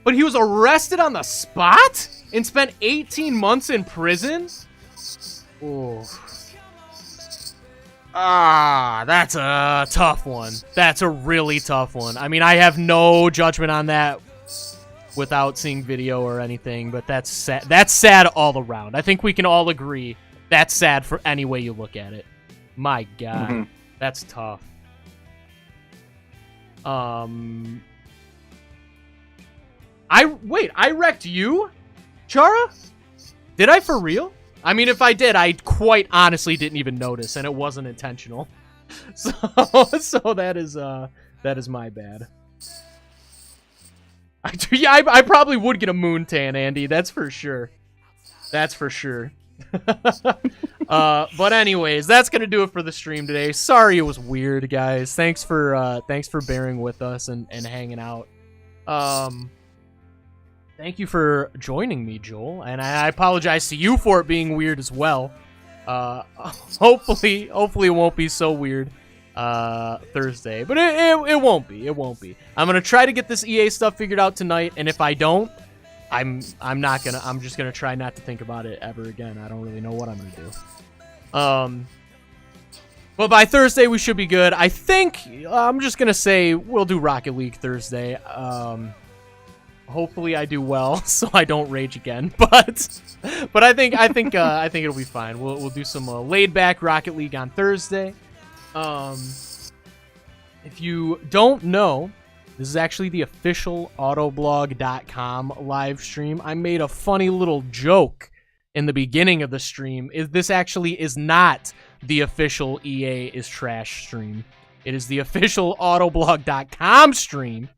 but he was arrested on the spot and spent 18 months in prison? Oh. That's a tough one. That's a really tough one. I mean, I have no judgment on that without seeing video or anything, but that's sad. That's sad all around. I think we can all agree that's sad for any way you look at it. My God, that's tough. I wrecked you, Chara? Did I for real? I mean, if I did, I quite honestly didn't even notice, and it wasn't intentional. So that is my bad. I probably would get a moon tan, Andy. That's for sure. That's for sure. But anyways, that's gonna do it for the stream today. Sorry it was weird, guys. Thanks for bearing with us and hanging out. Thank you for joining me, Joel, and I apologize to you for it being weird as well. Hopefully it won't be so weird Thursday, but it won't be. It won't be. I'm gonna try to get this EA stuff figured out tonight, and if I don't, I'm just gonna try not to think about it ever again. I don't really know what I'm gonna do. But by Thursday we should be good. I think I'm just gonna say we'll do Rocket League Thursday. Hopefully I do well, so I don't rage again. But I think it'll be fine. We'll do some laid back Rocket League on Thursday. If you don't know, this is actually the official Autoblog.com live stream. I made a funny little joke in the beginning of the stream. This actually is not the official EA is trash stream. It is the official Autoblog.com stream.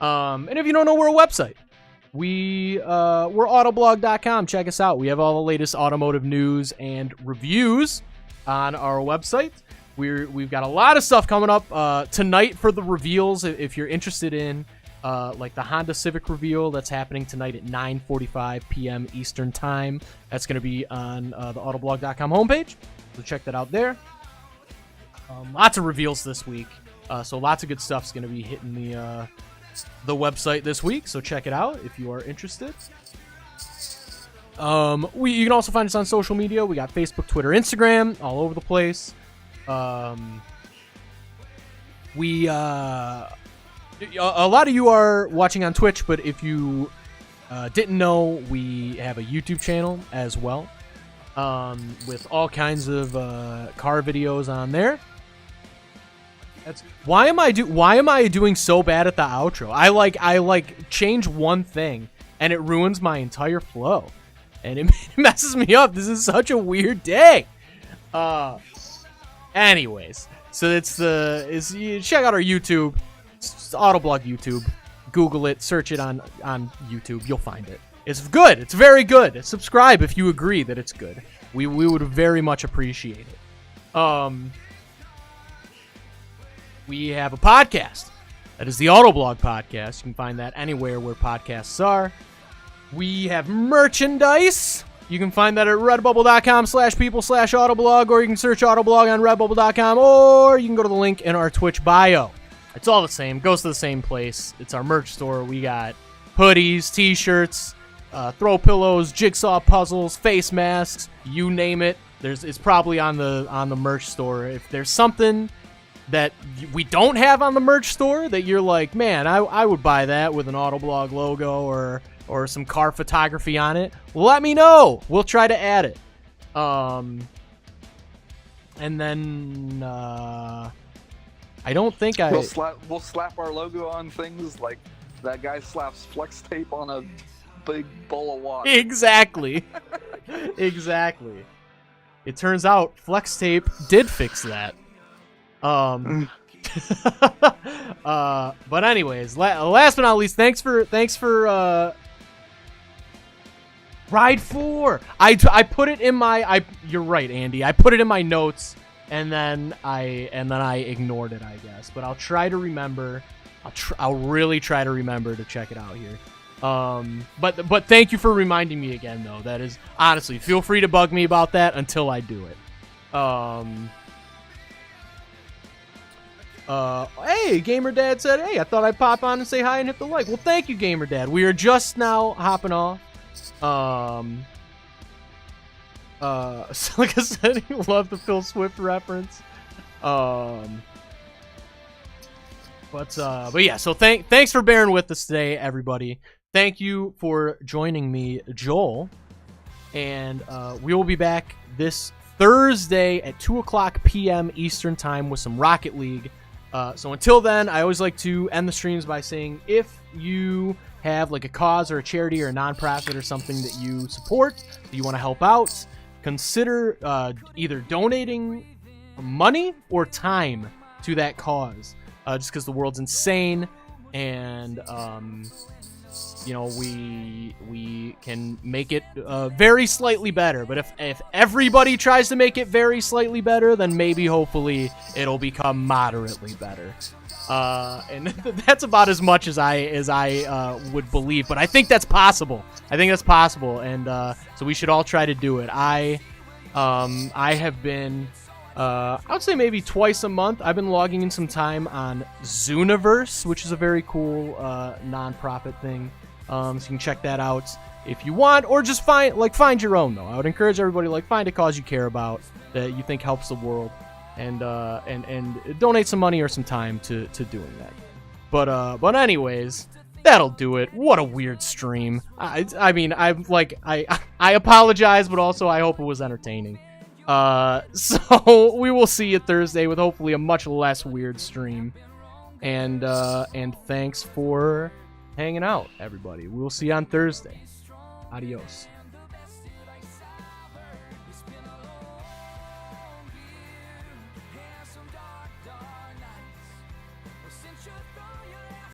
And if you don't know, we're a website. We're autoblog.com. Check us out. We have all the latest automotive news and reviews on our website. We've got a lot of stuff coming up tonight for the reveals. If you're interested in like the Honda Civic reveal that's happening tonight at 9:45 p.m. Eastern time. That's going to be on the autoblog.com homepage. So check that out there. Lots of reveals this week. So lots of good stuff's going to be hitting the website this week, so check it out if you are interested. You can also find us on social media. We got Facebook, Twitter, Instagram, all over the place. A lot of you are watching on Twitch, but if you didn't know, we have a YouTube channel as well, with all kinds of car videos on there. Why am I doing so bad at the outro? I change one thing and it ruins my entire flow, and it messes me up. This is such a weird day. Anyways, so you check out our YouTube, it's Autoblog YouTube. Google it, search it on YouTube. You'll find it. It's good. It's very good. Subscribe if you agree that it's good. We would very much appreciate it. We have a podcast. That is the Autoblog podcast. You can find that anywhere where podcasts are. We have merchandise. You can find that at redbubble.com/people/autoblog, or you can search Autoblog on redbubble.com, or you can go to the link in our Twitch bio. It's all the same. Goes to the same place. It's our merch store. We got hoodies, t-shirts, throw pillows, jigsaw puzzles, face masks, you name it. It's probably on the merch store. If there's something that we don't have on the merch store that you're like, man, I would buy that with an Autoblog logo or some car photography on it, let me know. We'll try to add it. And then I don't think we'll slap our logo on things like that guy slaps flex tape on a big bowl of water. Exactly. Exactly. It turns out flex tape did fix that. But anyways, last but not least, thanks for Ride 4. I put it in my you're right, Andy. I put it in my notes and then I ignored it, I guess. But I'll try to remember. I'll really try to remember to check it out here. But thank you for reminding me again, though. That is, honestly, feel free to bug me about that until I do it. Hey, Gamer Dad said, hey, I thought I'd pop on and say hi and hit the like. Well, thank you, Gamer Dad. We are just now hopping off. So like I said, you love the Phil Swift reference. But yeah, so thanks for bearing with us today, everybody. Thank you for joining me, Joel. And we will be back this Thursday at 2:00 p.m. Eastern Time with some Rocket League. So until then, I always like to end the streams by saying, if you have like a cause or a charity or a nonprofit or something that you support, that you want to help out, consider either donating money or time to that cause. Just because the world's insane, and we can make it very slightly better. But if everybody tries to make it very slightly better, then maybe hopefully it'll become moderately better. And that's about as much as I would believe. But I think that's possible. And so we should all try to do it. I have been. I would say maybe twice a month. I've been logging in some time on Zooniverse, which is a very cool non-profit thing. So you can check that out if you want, or just find your own though. I would encourage everybody find a cause you care about that you think helps the world, and donate some money or some time to doing that. But anyways, that'll do it. What a weird stream. I mean, I apologize, but also I hope it was entertaining. So we will see you Thursday with hopefully a much less weird stream. And thanks for hanging out, everybody. We will see you on Thursday. Adios.